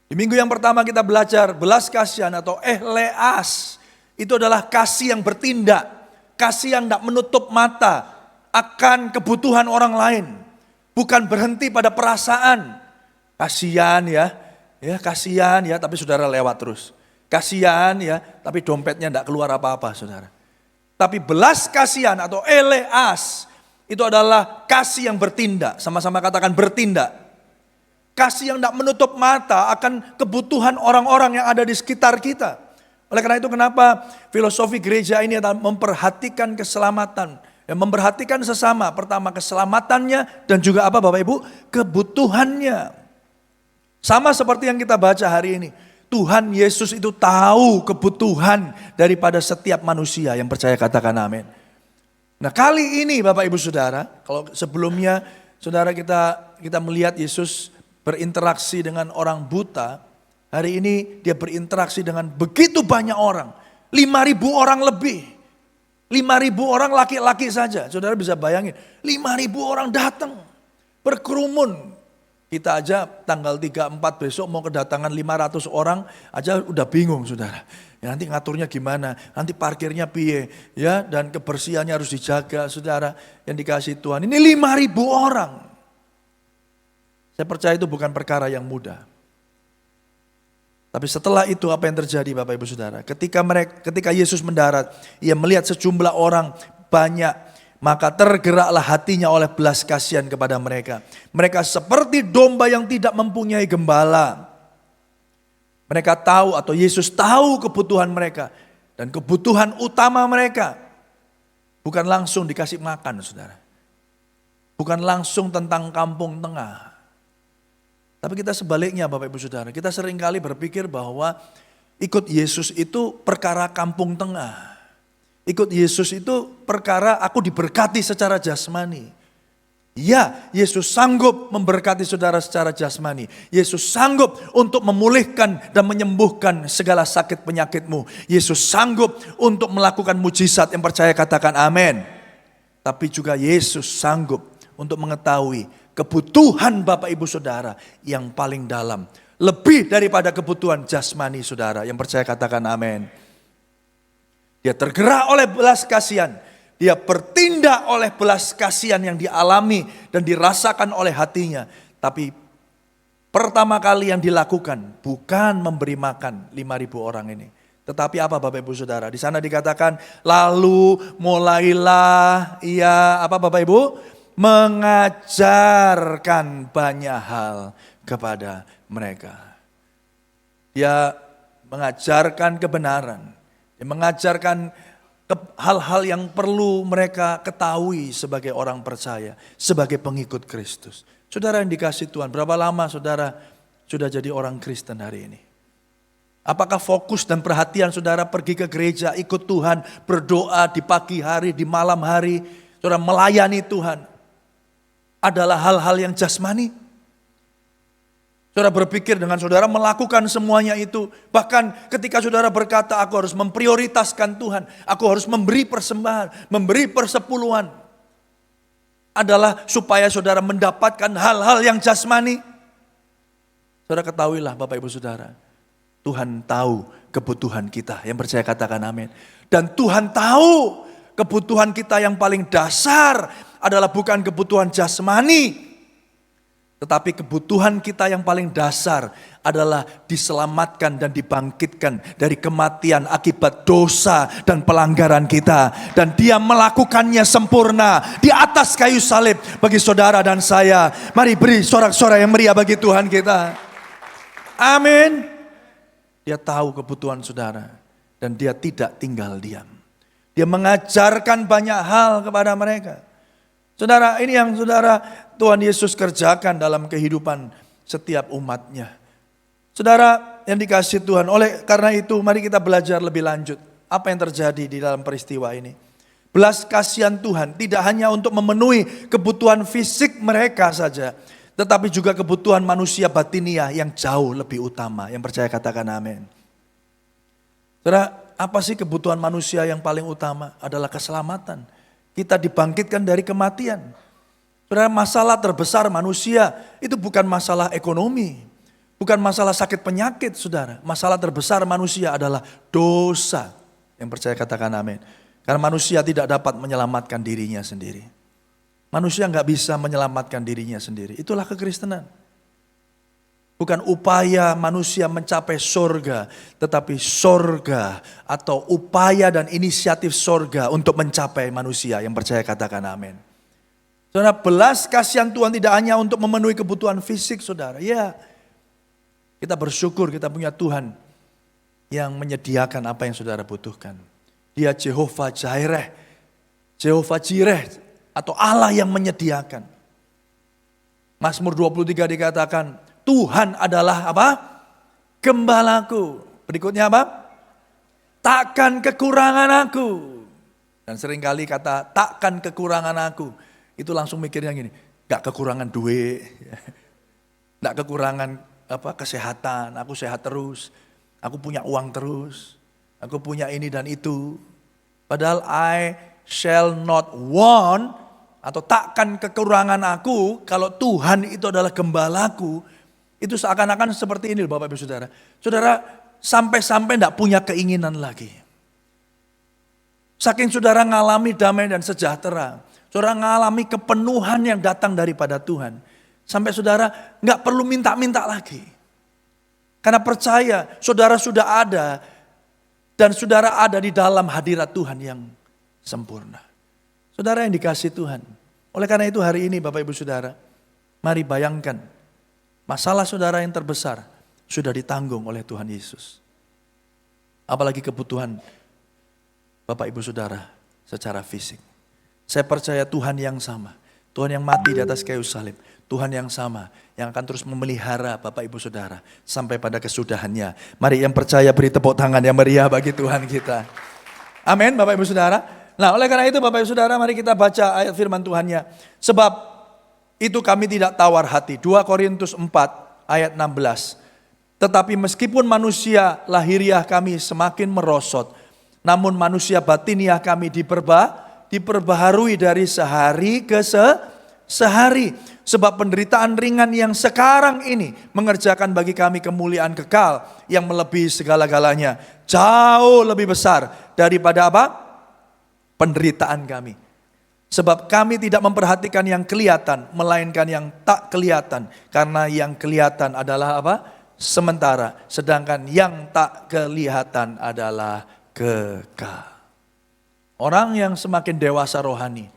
Di minggu yang pertama kita belajar belas kasihan atau ehleas. Itu adalah kasih yang bertindak. Kasih yang tidak menutup mata akan kebutuhan orang lain. Bukan berhenti pada perasaan. Kasihan ya kasihan ya, tapi saudara lewat terus. kasihan ya, tapi dompetnya tidak keluar apa-apa saudara. Tapi belas kasihan atau eleas itu adalah kasih yang bertindak. Sama-sama katakan bertindak. Kasih yang tidak menutup mata akan kebutuhan orang-orang yang ada di sekitar kita. Oleh karena itu kenapa filosofi gereja ini adalah memperhatikan keselamatan. Memperhatikan sesama. Pertama keselamatannya dan juga apa Bapak Ibu? Kebutuhannya. Sama seperti yang kita baca hari ini. Tuhan Yesus itu tahu kebutuhan daripada setiap manusia yang percaya katakan amin. Nah kali ini Bapak Ibu Saudara, kalau sebelumnya Saudara kita melihat Yesus berinteraksi dengan orang buta, hari ini dia berinteraksi dengan begitu banyak orang. 5.000 orang lebih. 5.000 orang laki-laki saja. Saudara bisa bayangin, 5.000 orang datang berkerumun. Kita aja tanggal 3-4 besok mau kedatangan 500 orang aja udah bingung saudara. Ya, nanti ngaturnya gimana, nanti parkirnya piye, ya dan kebersihannya harus dijaga saudara yang dikasih Tuhan. Ini 5.000 orang. Saya percaya itu bukan perkara yang mudah. Tapi setelah itu apa yang terjadi Bapak Ibu Saudara? Ketika Yesus mendarat, ia melihat sejumlah orang banyak. Maka tergeraklah hatinya oleh belas kasihan kepada mereka. Mereka seperti domba yang tidak mempunyai gembala. Mereka tahu atau Yesus tahu kebutuhan mereka. Dan kebutuhan utama mereka bukan langsung dikasih makan saudara. Bukan langsung tentang kampung tengah. Tapi kita sebaliknya Bapak Ibu Saudara. Kita seringkali berpikir bahwa ikut Yesus itu perkara kampung tengah. Ikut Yesus itu perkara aku diberkati secara jasmani. Ya, Yesus sanggup memberkati saudara secara jasmani. Yesus sanggup untuk memulihkan dan menyembuhkan segala sakit penyakitmu. Yesus sanggup untuk melakukan mujizat yang percaya katakan amin. Tapi juga Yesus sanggup untuk mengetahui kebutuhan Bapak Ibu Saudara yang paling dalam. Lebih daripada kebutuhan jasmani saudara yang percaya katakan amin. Dia tergerak oleh belas kasihan. Dia bertindak oleh belas kasihan yang dialami dan dirasakan oleh hatinya. Tapi pertama kali yang dilakukan bukan memberi makan 5.000 orang ini. Tetapi apa Bapak Ibu Saudara? Di sana dikatakan lalu mulailah ia apa Bapak Ibu? Mengajarkan banyak hal kepada mereka. Dia mengajarkan kebenaran. Mengajarkan hal-hal yang perlu mereka ketahui sebagai orang percaya, sebagai pengikut Kristus. Saudara yang dikasih Tuhan, berapa lama saudara sudah jadi orang Kristen hari ini? Apakah fokus dan perhatian saudara pergi ke gereja, ikut Tuhan, berdoa di pagi hari, di malam hari, saudara melayani Tuhan, adalah hal-hal yang jasmani? Saudara berpikir dengan saudara melakukan semuanya itu. Bahkan ketika saudara berkata aku harus memprioritaskan Tuhan. Aku harus memberi persembahan, memberi persepuluhan. Adalah supaya saudara mendapatkan hal-hal yang jasmani. Saudara ketahuilah Bapak Ibu Saudara. Tuhan tahu kebutuhan kita. Yang percaya katakan amin. Dan Tuhan tahu kebutuhan kita yang paling dasar adalah bukan kebutuhan jasmani. Tetapi kebutuhan kita yang paling dasar adalah diselamatkan dan dibangkitkan dari kematian akibat dosa dan pelanggaran kita. Dan dia melakukannya sempurna di atas kayu salib bagi saudara dan saya. Mari beri sorak-sorai yang meriah bagi Tuhan kita. Amin. Dia tahu kebutuhan saudara dan dia tidak tinggal diam. Dia mengajarkan banyak hal kepada mereka. Saudara, ini yang saudara Tuhan Yesus kerjakan dalam kehidupan setiap umatnya. Saudara yang dikasihi Tuhan, oleh karena itu mari kita belajar lebih lanjut. Apa yang terjadi di dalam peristiwa ini. Belas kasihan Tuhan tidak hanya untuk memenuhi kebutuhan fisik mereka saja. Tetapi juga kebutuhan manusia batiniah yang jauh lebih utama. Yang percaya katakan amin. Saudara, apa sih kebutuhan manusia yang paling utama? Adalah keselamatan. Kita dibangkitkan dari kematian. Saudara, masalah terbesar manusia itu bukan masalah ekonomi. Bukan masalah sakit penyakit saudara. Masalah terbesar manusia adalah dosa. Yang percaya katakan amin. Karena manusia tidak dapat menyelamatkan dirinya sendiri. Manusia nggak bisa menyelamatkan dirinya sendiri. Itulah kekristenan. Bukan upaya manusia mencapai sorga, tetapi sorga atau upaya dan inisiatif sorga untuk mencapai manusia. Yang percaya katakan amin. Saudara, belas kasihan Tuhan tidak hanya untuk memenuhi kebutuhan fisik saudara. Ya, kita bersyukur kita punya Tuhan yang menyediakan apa yang saudara butuhkan. Dia Jehovah Jireh, Jehovah Jireh atau Allah yang menyediakan. Mazmur 23 dikatakan, Tuhan adalah apa? Gembalaku. Berikutnya apa? Takkan kekurangan aku. Dan seringkali kata takkan kekurangan aku. Itu langsung mikirnya gini, gak kekurangan duit. Gak kekurangan kesehatan, aku sehat terus. Aku punya uang terus. Aku punya ini dan itu. Padahal I shall not want atau takkan kekurangan aku kalau Tuhan itu adalah gembalaku. Itu seakan-akan seperti ini Bapak Ibu Saudara. Saudara sampai-sampai tidak punya keinginan lagi. Saking saudara ngalami damai dan sejahtera. Saudara ngalami kepenuhan yang datang daripada Tuhan. Sampai saudara nggak perlu minta-minta lagi. Karena percaya saudara sudah ada. Dan saudara ada di dalam hadirat Tuhan yang sempurna. Saudara yang dikasihi Tuhan. Oleh karena itu hari ini Bapak Ibu Saudara. Mari bayangkan. Masalah saudara yang terbesar sudah ditanggung oleh Tuhan Yesus. Apalagi kebutuhan Bapak Ibu Saudara secara fisik. Saya percaya Tuhan yang sama. Tuhan yang mati di atas kayu salib. Tuhan yang sama yang akan terus memelihara Bapak Ibu Saudara sampai pada kesudahannya. Mari yang percaya beri tepuk tangan yang meriah bagi Tuhan kita. Amin Bapak Ibu Saudara. Nah oleh karena itu Bapak Ibu Saudara mari kita baca ayat firman Tuhannya. Sebab itu kami tidak tawar hati. 2 Korintus 4 ayat 16. Tetapi meskipun manusia lahiriah kami semakin merosot. Namun manusia batiniah kami diperbaharui dari sehari ke sehari. Sebab penderitaan ringan yang sekarang ini mengerjakan bagi kami kemuliaan kekal yang melebihi segala-galanya. Jauh lebih besar daripada apa? Penderitaan kami. Sebab kami tidak memperhatikan yang kelihatan, melainkan yang tak kelihatan. Karena yang kelihatan adalah apa? Sementara. Sedangkan yang tak kelihatan adalah kekal. Orang yang semakin dewasa rohani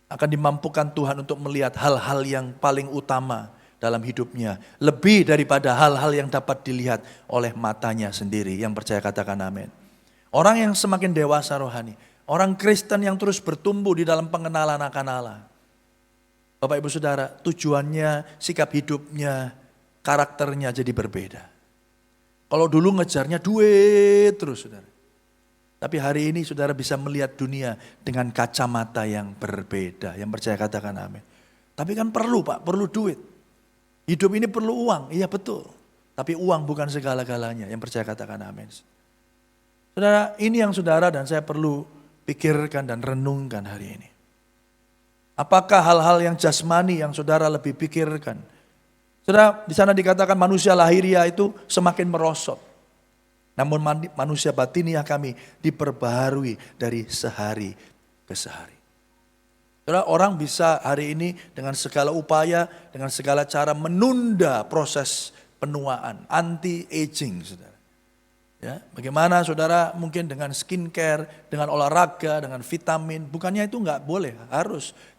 akan dimampukan Tuhan untuk melihat hal-hal yang paling utama dalam hidupnya. Lebih daripada hal-hal yang dapat dilihat oleh matanya sendiri. Yang percaya katakan amin. Orang yang semakin dewasa rohani. Orang Kristen yang terus bertumbuh di dalam pengenalan akan Allah. Bapak Ibu Saudara, tujuannya, sikap hidupnya, karakternya jadi berbeda. Kalau dulu ngejarnya duit terus saudara. Tapi hari ini saudara bisa melihat dunia dengan kacamata yang berbeda. Yang percaya katakan amin. Tapi kan perlu Pak, perlu duit. Hidup ini perlu uang, iya betul. Tapi uang bukan segala-galanya. Yang percaya katakan amin. Saudara, ini yang saudara dan saya perlu pikirkan dan renungkan hari ini. Apakah hal-hal yang jasmani yang saudara lebih pikirkan? Saudara, di sana dikatakan manusia lahiriah itu semakin merosot. Namun manusia batiniah kami diperbaharui dari sehari ke sehari. Saudara, orang bisa hari ini dengan segala upaya, dengan segala cara menunda proses penuaan, anti-aging, saudara. Ya, bagaimana saudara mungkin dengan skincare, dengan olahraga, dengan vitamin, bukannya itu enggak boleh,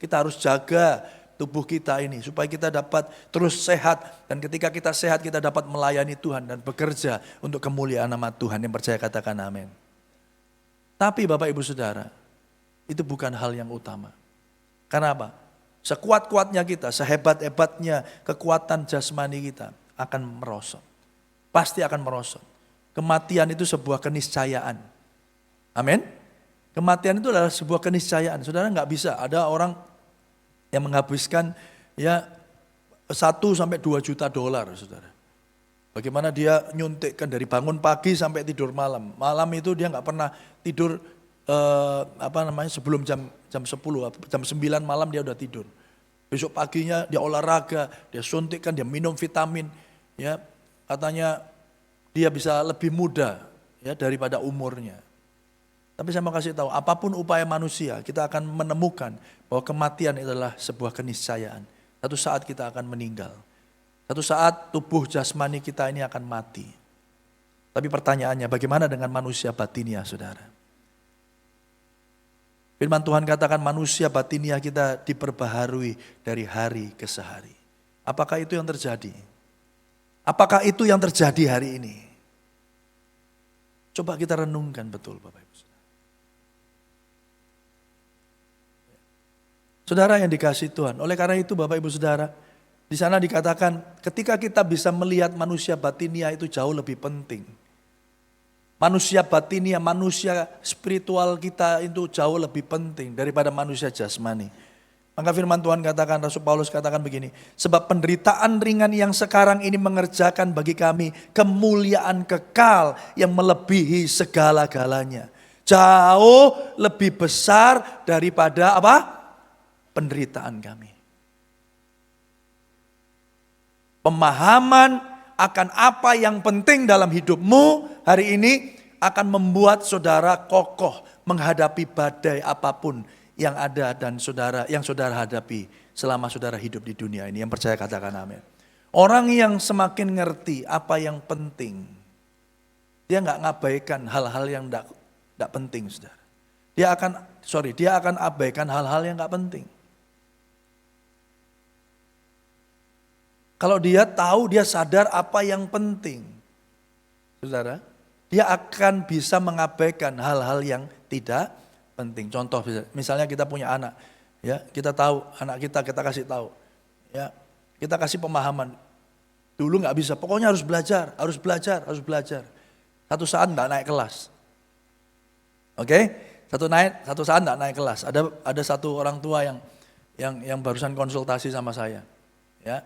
kita harus jaga tubuh kita ini supaya kita dapat terus sehat dan ketika kita sehat kita dapat melayani Tuhan dan bekerja untuk kemuliaan nama Tuhan. Yang percaya katakan amin. Tapi Bapak Ibu Saudara, itu bukan hal yang utama. Karena apa? Sekuat-kuatnya kita, sehebat-hebatnya kekuatan jasmani kita akan merosot. Pasti akan merosot. Kematian itu sebuah keniscayaan. Amin. Kematian itu adalah sebuah keniscayaan. Saudara nggak bisa, ada orang yang menghabiskan ya 1-2 juta dolar, saudara. Bagaimana dia nyuntikkan dari bangun pagi sampai tidur malam. Malam itu dia nggak pernah tidur sebelum jam 10, jam 9 malam dia udah tidur. Besok paginya dia olahraga, dia suntikkan, dia minum vitamin, ya katanya dia bisa lebih muda ya daripada umurnya. Tapi saya mau kasih tahu, apapun upaya manusia, kita akan menemukan bahwa kematian adalah sebuah keniscayaan. Satu saat kita akan meninggal. Satu saat tubuh jasmani kita ini akan mati. Tapi pertanyaannya, bagaimana dengan manusia batinia, saudara? Firman Tuhan katakan manusia batinia kita diperbaharui dari hari ke sehari. Apakah itu yang terjadi? Apakah itu yang terjadi hari ini? Coba kita renungkan betul Bapak Ibu. Saudara yang dikasihi Tuhan, oleh karena itu Bapak Ibu Saudara, di sana dikatakan ketika kita bisa melihat manusia batinia itu jauh lebih penting. Manusia batinia, manusia spiritual kita itu jauh lebih penting daripada manusia jasmani. Maka firman Tuhan katakan, Rasul Paulus katakan begini, sebab penderitaan ringan yang sekarang ini mengerjakan bagi kami kemuliaan kekal yang melebihi segala-galanya. Jauh lebih besar daripada apa? Penderitaan kami. Pemahaman akan apa yang penting dalam hidupmu hari ini akan membuat saudara kokoh menghadapi badai apapun yang ada dan yang saudara hadapi selama saudara hidup di dunia ini. Yang percaya katakan amin. Orang yang semakin ngerti apa yang penting, dia nggak ngabaikan hal-hal yang nggak penting, saudara. Dia akan abaikan hal-hal yang nggak penting. Kalau dia tahu, dia sadar apa yang penting, saudara, dia akan bisa mengabaikan hal-hal yang tidak penting. Contoh, misalnya kita punya anak, ya, kita tahu anak kita kasih tahu, ya, kita kasih pemahaman. Dulu nggak bisa, pokoknya harus belajar. Satu saat nggak naik kelas, oke? Satu saat nggak naik kelas. Ada satu orang tua yang barusan konsultasi sama saya, ya.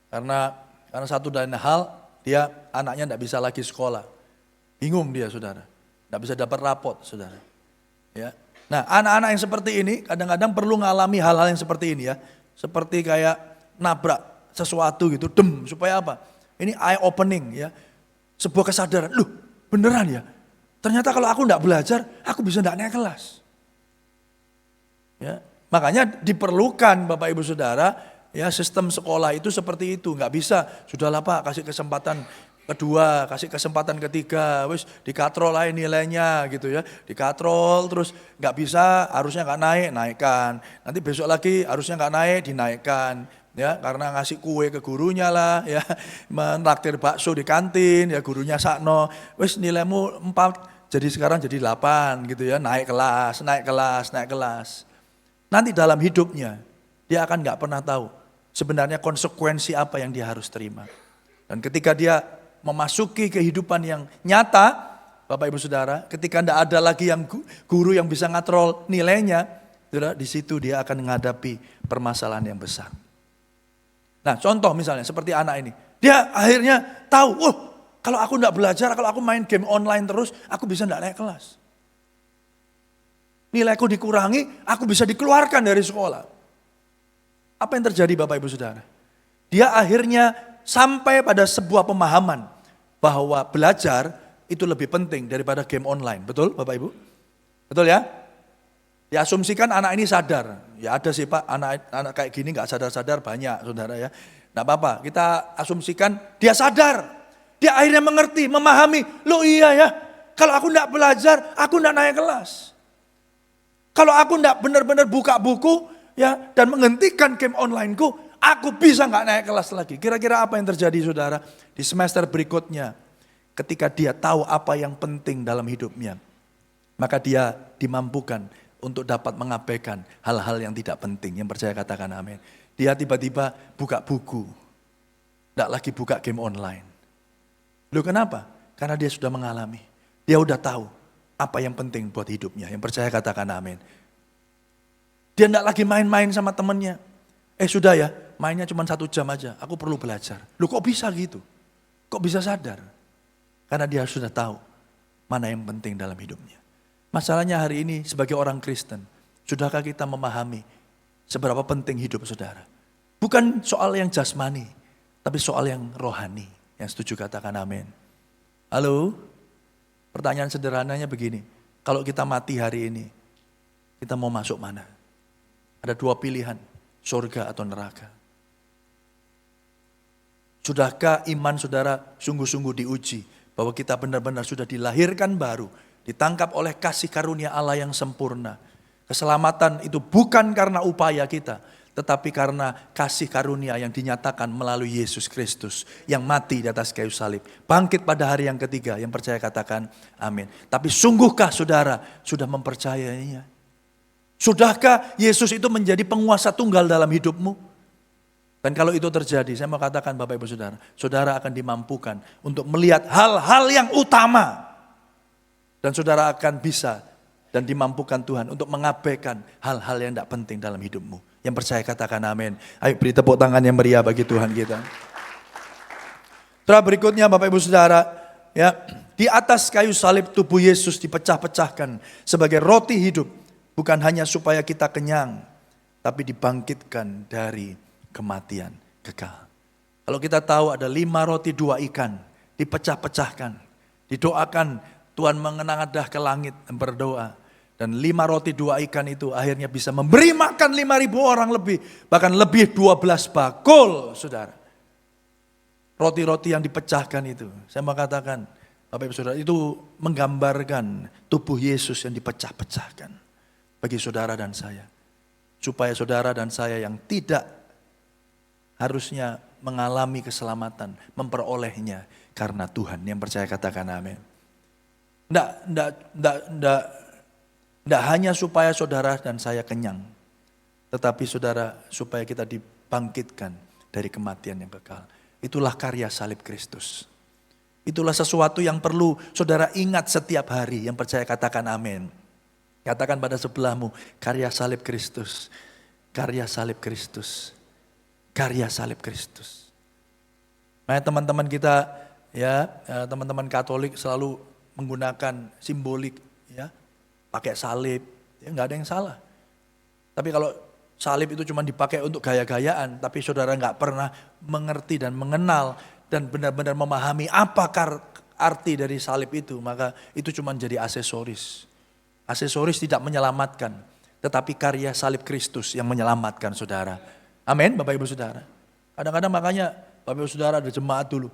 Karena satu dan hal, dia anaknya tidak bisa lagi sekolah. Bingung dia, saudara. Tidak bisa dapat rapot, saudara. Ya. Nah, anak-anak yang seperti ini kadang-kadang perlu mengalami hal-hal yang seperti ini ya. Seperti kayak nabrak sesuatu gitu, supaya apa? Ini eye opening ya. Sebuah kesadaran, loh beneran ya. Ternyata kalau aku tidak belajar, aku bisa tidak naik kelas. Ya. Makanya diperlukan Bapak Ibu Saudara, ya, sistem sekolah itu seperti itu, nggak bisa. Sudahlah Pak, kasih kesempatan kedua, kasih kesempatan ketiga, wis dikatrol aja nilainya gitu ya, dikatrol terus nggak bisa, harusnya nggak naik, naikkan. Nanti besok lagi harusnya nggak naik, dinaikkan. Ya, karena ngasih kue ke gurunya lah, ya, menraktir bakso di kantin, ya gurunya sakno, wis nilaimu 4, jadi sekarang jadi 8 gitu ya, naik kelas. Nanti dalam hidupnya dia akan nggak pernah tahu sebenarnya konsekuensi apa yang dia harus terima. Dan ketika dia memasuki kehidupan yang nyata, Bapak Ibu Saudara, ketika tidak ada lagi yang guru yang bisa ngatrol nilainya, di situ dia akan menghadapi permasalahan yang besar. Nah, contoh misalnya seperti anak ini, dia akhirnya tahu, kalau aku tidak belajar, kalau aku main game online terus, aku bisa tidak naik kelas. Nilaiku dikurangi, aku bisa dikeluarkan dari sekolah. Apa yang terjadi Bapak Ibu Saudara? Dia akhirnya sampai pada sebuah pemahaman bahwa belajar itu lebih penting daripada game online. Betul Bapak Ibu? Betul ya? Diasumsikan anak ini sadar. Ya ada sih Pak, anak kayak gini gak sadar-sadar banyak saudara ya. Gak apa-apa, kita asumsikan dia sadar. Dia akhirnya mengerti, memahami. Loh iya ya, kalau aku gak belajar, aku gak naik kelas. Kalau aku gak benar-benar buka buku, ya, dan menghentikan game online-ku, aku bisa nggak naik kelas lagi. Kira-kira apa yang terjadi saudara? Di semester berikutnya, ketika dia tahu apa yang penting dalam hidupnya, maka dia dimampukan untuk dapat mengabaikan hal-hal yang tidak penting. Yang percaya katakan amin. Dia tiba-tiba buka buku, nggak lagi buka game online. Loh kenapa? Karena dia sudah mengalami. Dia udah tahu apa yang penting buat hidupnya. Yang percaya katakan amin. Dia enggak lagi main-main sama temennya. Sudah ya, mainnya cuma 1 jam aja. Aku perlu belajar. Loh kok bisa gitu? Kok bisa sadar? Karena dia sudah tahu mana yang penting dalam hidupnya. Masalahnya hari ini sebagai orang Kristen, sudahkah kita memahami seberapa penting hidup saudara? Bukan soal yang jasmani, tapi soal yang rohani. Yang setuju katakan amin. Halo? Pertanyaan sederhananya begini. Kalau kita mati hari ini, kita mau masuk mana? Ada 2 pilihan, surga atau neraka. Sudahkah iman saudara sungguh-sungguh diuji? Bahwa kita benar-benar sudah dilahirkan baru, ditangkap oleh kasih karunia Allah yang sempurna. Keselamatan itu bukan karena upaya kita, tetapi karena kasih karunia yang dinyatakan melalui Yesus Kristus yang mati di atas kayu salib. Bangkit pada hari yang ketiga, yang percaya katakan amin. Tapi sungguhkah saudara sudah mempercayainya? Sudahkah Yesus itu menjadi penguasa tunggal dalam hidupmu? Dan kalau itu terjadi, saya mau katakan Bapak Ibu Saudara, saudara akan dimampukan untuk melihat hal-hal yang utama. Dan saudara akan bisa dan dimampukan Tuhan untuk mengabaikan hal-hal yang tidak penting dalam hidupmu. Yang percaya katakan amin. Ayo beri tepuk tangan yang meriah bagi Tuhan kita. Setelah berikutnya Bapak Ibu Saudara, ya, di atas kayu salib tubuh Yesus dipecah-pecahkan sebagai roti hidup. Bukan hanya supaya kita kenyang, tapi dibangkitkan dari kematian kekal. Kalau kita tahu ada 5 roti 2 ikan dipecah-pecahkan, didoakan Tuhan mengenadah ke langit dan berdoa. Dan 5 roti 2 ikan itu akhirnya bisa memberi makan 5.000 orang lebih. Bahkan lebih 12 bakul saudara. Roti-roti yang dipecahkan itu. Saya mau katakan Bapak Ibu Saudara itu menggambarkan tubuh Yesus yang dipecah-pecahkan. Bagi saudara dan saya. Supaya saudara dan saya yang tidak harusnya mengalami keselamatan, memperolehnya karena Tuhan. Yang percaya katakan amin. Tidak hanya supaya saudara dan saya kenyang, tetapi saudara supaya kita dibangkitkan dari kematian yang kekal. Itulah karya salib Kristus. Itulah sesuatu yang perlu saudara ingat setiap hari. Yang percaya katakan amin. Katakan pada sebelahmu, karya salib Kristus, karya salib Kristus, karya salib Kristus. Nah teman-teman kita, ya teman-teman Katolik selalu menggunakan simbolik, ya pakai salib, ya nggak ada yang salah. Tapi kalau salib itu cuma dipakai untuk gaya-gayaan, tapi saudara nggak pernah mengerti dan mengenal dan benar-benar memahami apa arti dari salib itu, maka itu cuma jadi aksesoris. Aksesoris tidak menyelamatkan, tetapi karya salib Kristus yang menyelamatkan saudara. Amin Bapak Ibu Saudara. Kadang-kadang makanya Bapak Ibu Saudara ada jemaat dulu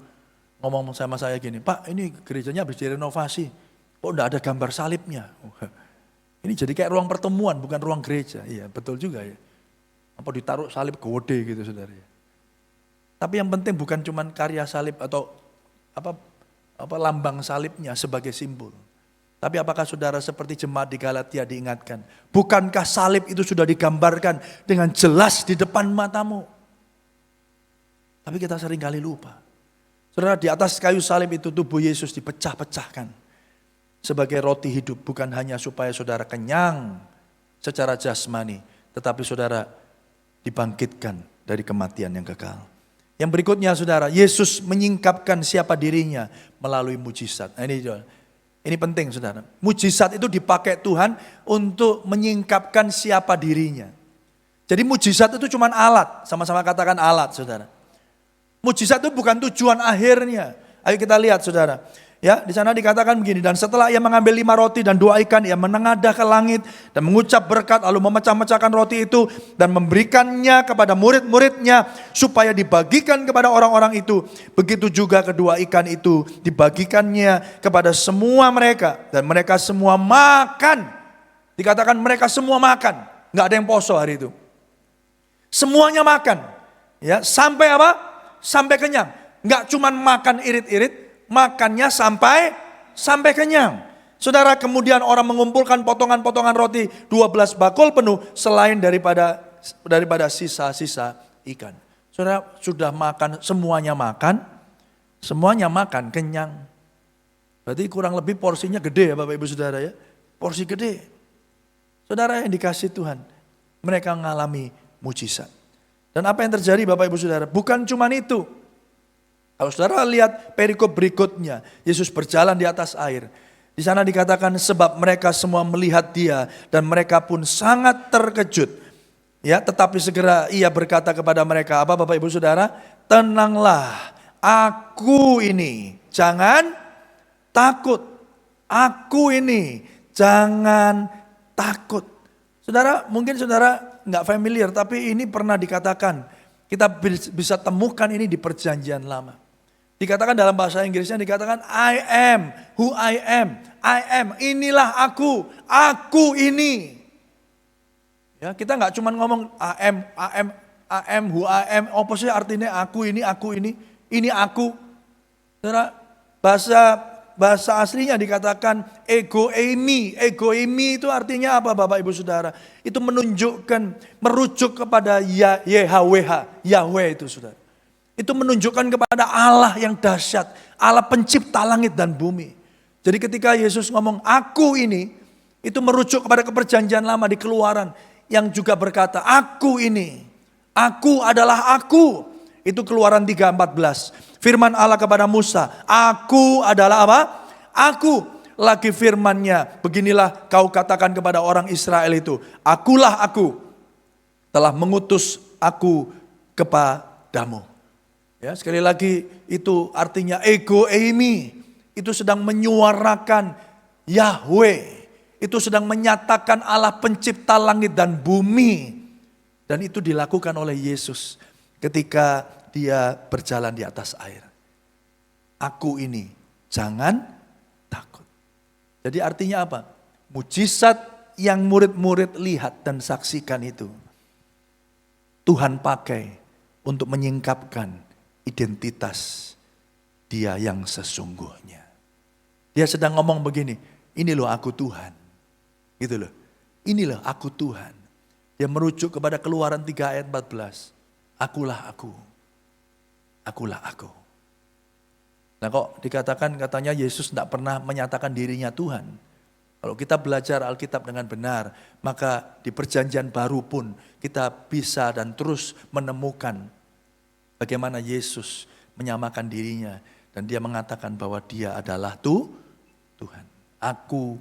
ngomong sama saya gini, Pak ini gerejanya habis direnovasi, kok enggak ada gambar salibnya? Ini jadi kayak ruang pertemuan bukan ruang gereja. Iya betul juga ya. Apa ditaruh salib gede gitu saudara. Tapi yang penting bukan cuma karya salib atau apa lambang salibnya sebagai simbol. Tapi apakah saudara seperti jemaat di Galatia diingatkan, bukankah salib itu sudah digambarkan dengan jelas di depan matamu? Tapi kita seringkali lupa. Saudara, di atas kayu salib itu tubuh Yesus dipecah-pecahkan sebagai roti hidup, bukan hanya supaya saudara kenyang secara jasmani, tetapi saudara dibangkitkan dari kematian yang kekal. Yang berikutnya saudara, Yesus menyingkapkan siapa dirinya melalui mujizat. Nah, ini penting saudara. Mujizat itu dipakai Tuhan untuk menyingkapkan siapa dirinya. Jadi mujizat itu cuma alat, sama-sama katakan alat saudara. Mujizat itu bukan tujuan akhirnya. Ayo kita lihat saudara. Ya, di sana dikatakan begini, dan setelah ia mengambil 5 roti dan 2 ikan, ia menengadah ke langit dan mengucap berkat, lalu memecah-mecahkan roti itu dan memberikannya kepada murid-muridnya supaya dibagikan kepada orang-orang itu. Begitu juga kedua ikan itu dibagikannya kepada semua mereka dan mereka semua makan. Dikatakan mereka semua makan, nggak ada yang poso hari itu. Semuanya makan, ya sampai apa? Sampai kenyang. Nggak cuman makan irit-irit. Makannya sampai kenyang. Saudara, kemudian orang mengumpulkan potongan-potongan roti 12 bakul penuh selain daripada sisa-sisa ikan. Saudara sudah makan, semuanya makan kenyang. Berarti kurang lebih porsinya gede ya Bapak Ibu Saudara ya. Porsi gede. Saudara yang dikasih Tuhan, mereka mengalami mujizat. Dan apa yang terjadi Bapak Ibu Saudara? Bukan cuma itu. Kalau saudara lihat perikop berikutnya, Yesus berjalan di atas air. Di sana dikatakan sebab mereka semua melihat dia dan mereka pun sangat terkejut. Ya, tetapi segera ia berkata kepada mereka, apa Bapak Ibu Saudara? Tenanglah, aku ini, jangan takut. Aku ini, jangan takut. Saudara, mungkin saudara nggak familiar, tapi ini pernah dikatakan kita bisa temukan ini di perjanjian lama. Dikatakan dalam bahasa Inggrisnya dikatakan I am who I am, inilah aku ini. Ya, kita nggak cuma ngomong I am who I am, apa sih artinya aku ini aku. Saudara, bahasa aslinya dikatakan ego eimi itu artinya apa Bapak Ibu Saudara? Itu menunjukkan, merujuk kepada Yahweh itu Saudara. Itu menunjukkan kepada Allah yang dahsyat, Allah pencipta langit dan bumi. Jadi ketika Yesus ngomong aku ini, itu merujuk kepada keperjanjian lama di Keluaran yang juga berkata aku ini, aku adalah aku. Itu Keluaran 3:14. Firman Allah kepada Musa, aku adalah apa? Aku. Lagi firmannya, beginilah kau katakan kepada orang Israel itu, akulah aku, telah mengutus aku kepadamu. Ya, sekali lagi itu artinya ego eimi, itu sedang menyuarakan Yahweh, itu sedang menyatakan Allah pencipta langit dan bumi. Dan itu dilakukan oleh Yesus ketika dia berjalan di atas air. Aku ini, jangan takut. Jadi artinya apa? Mujizat yang murid-murid lihat dan saksikan itu, Tuhan pakai untuk menyingkapkan identitas dia yang sesungguhnya. Dia sedang ngomong begini, ini loh aku Tuhan. Gitu loh, ini loh aku Tuhan. Dia merujuk kepada Keluaran 3:14. Akulah aku. Akulah aku. Nah kok dikatakan katanya Yesus tidak pernah menyatakan dirinya Tuhan. Kalau kita belajar Alkitab dengan benar, maka di perjanjian baru pun kita bisa dan terus menemukan bagaimana Yesus menyamakan dirinya. Dan dia mengatakan bahwa dia adalah Tuhan. Aku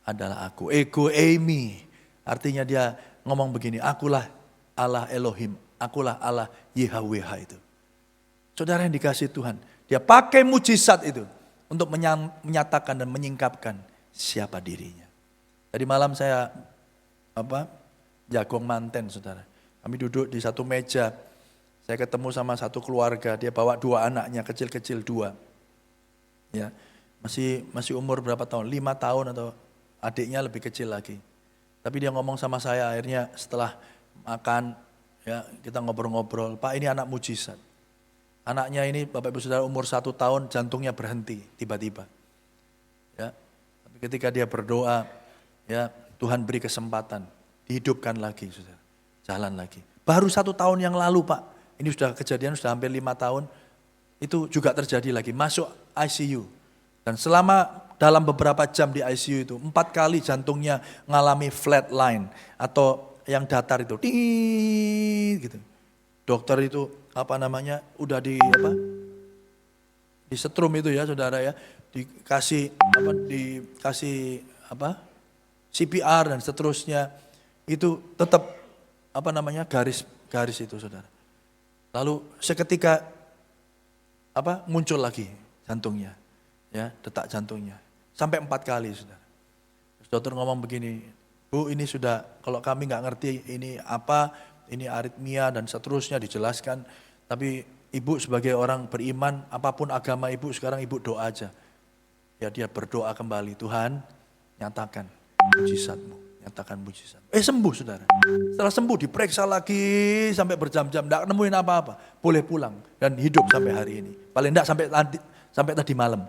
adalah aku. Ego eimi. Artinya dia ngomong begini, akulah Allah Elohim. Akulah Allah Yahweh itu. Saudara yang dikasihi Tuhan. Dia pakai mujizat itu untuk menyatakan dan menyingkapkan siapa dirinya. Tadi malam saya jagong manten saudara. Kami duduk di satu meja. Saya ketemu sama satu keluarga, dia bawa 2 anaknya, kecil-kecil 2. Ya, masih umur berapa tahun? 5 tahun atau adiknya lebih kecil lagi. Tapi dia ngomong sama saya akhirnya setelah makan, ya kita ngobrol-ngobrol, Pak ini anak mujizat. Anaknya ini Bapak Ibu Saudara umur 1 tahun jantungnya berhenti tiba-tiba. Ya, tapi ketika dia berdoa, ya Tuhan beri kesempatan, dihidupkan lagi saudara, jalan lagi. Baru 1 tahun yang lalu Pak. Ini sudah kejadian, sudah hampir 5 tahun, itu juga terjadi lagi, masuk ICU. Dan selama dalam beberapa jam di ICU itu, 4 kali jantungnya mengalami flatline, atau yang datar itu, gitu. Dokter itu, udah di setrum itu ya saudara ya, dikasih CPR dan seterusnya, itu tetap garis itu saudara. Lalu seketika muncul lagi jantungnya, ya detak jantungnya sampai 4 kali saudara. Dokter ngomong begini, Bu ini sudah kalau kami nggak ngerti ini apa, ini aritmia dan seterusnya dijelaskan. Tapi ibu sebagai orang beriman, apapun agama ibu sekarang ibu doa aja. Ya dia berdoa kembali, Tuhan nyatakan mujizatmu. Nyatakan mujizat. Sembuh saudara. Setelah sembuh diperiksa lagi sampai berjam-jam. Tidak nemuin apa-apa. Boleh pulang. Dan hidup sampai hari ini. Paling tidak sampai tadi malam.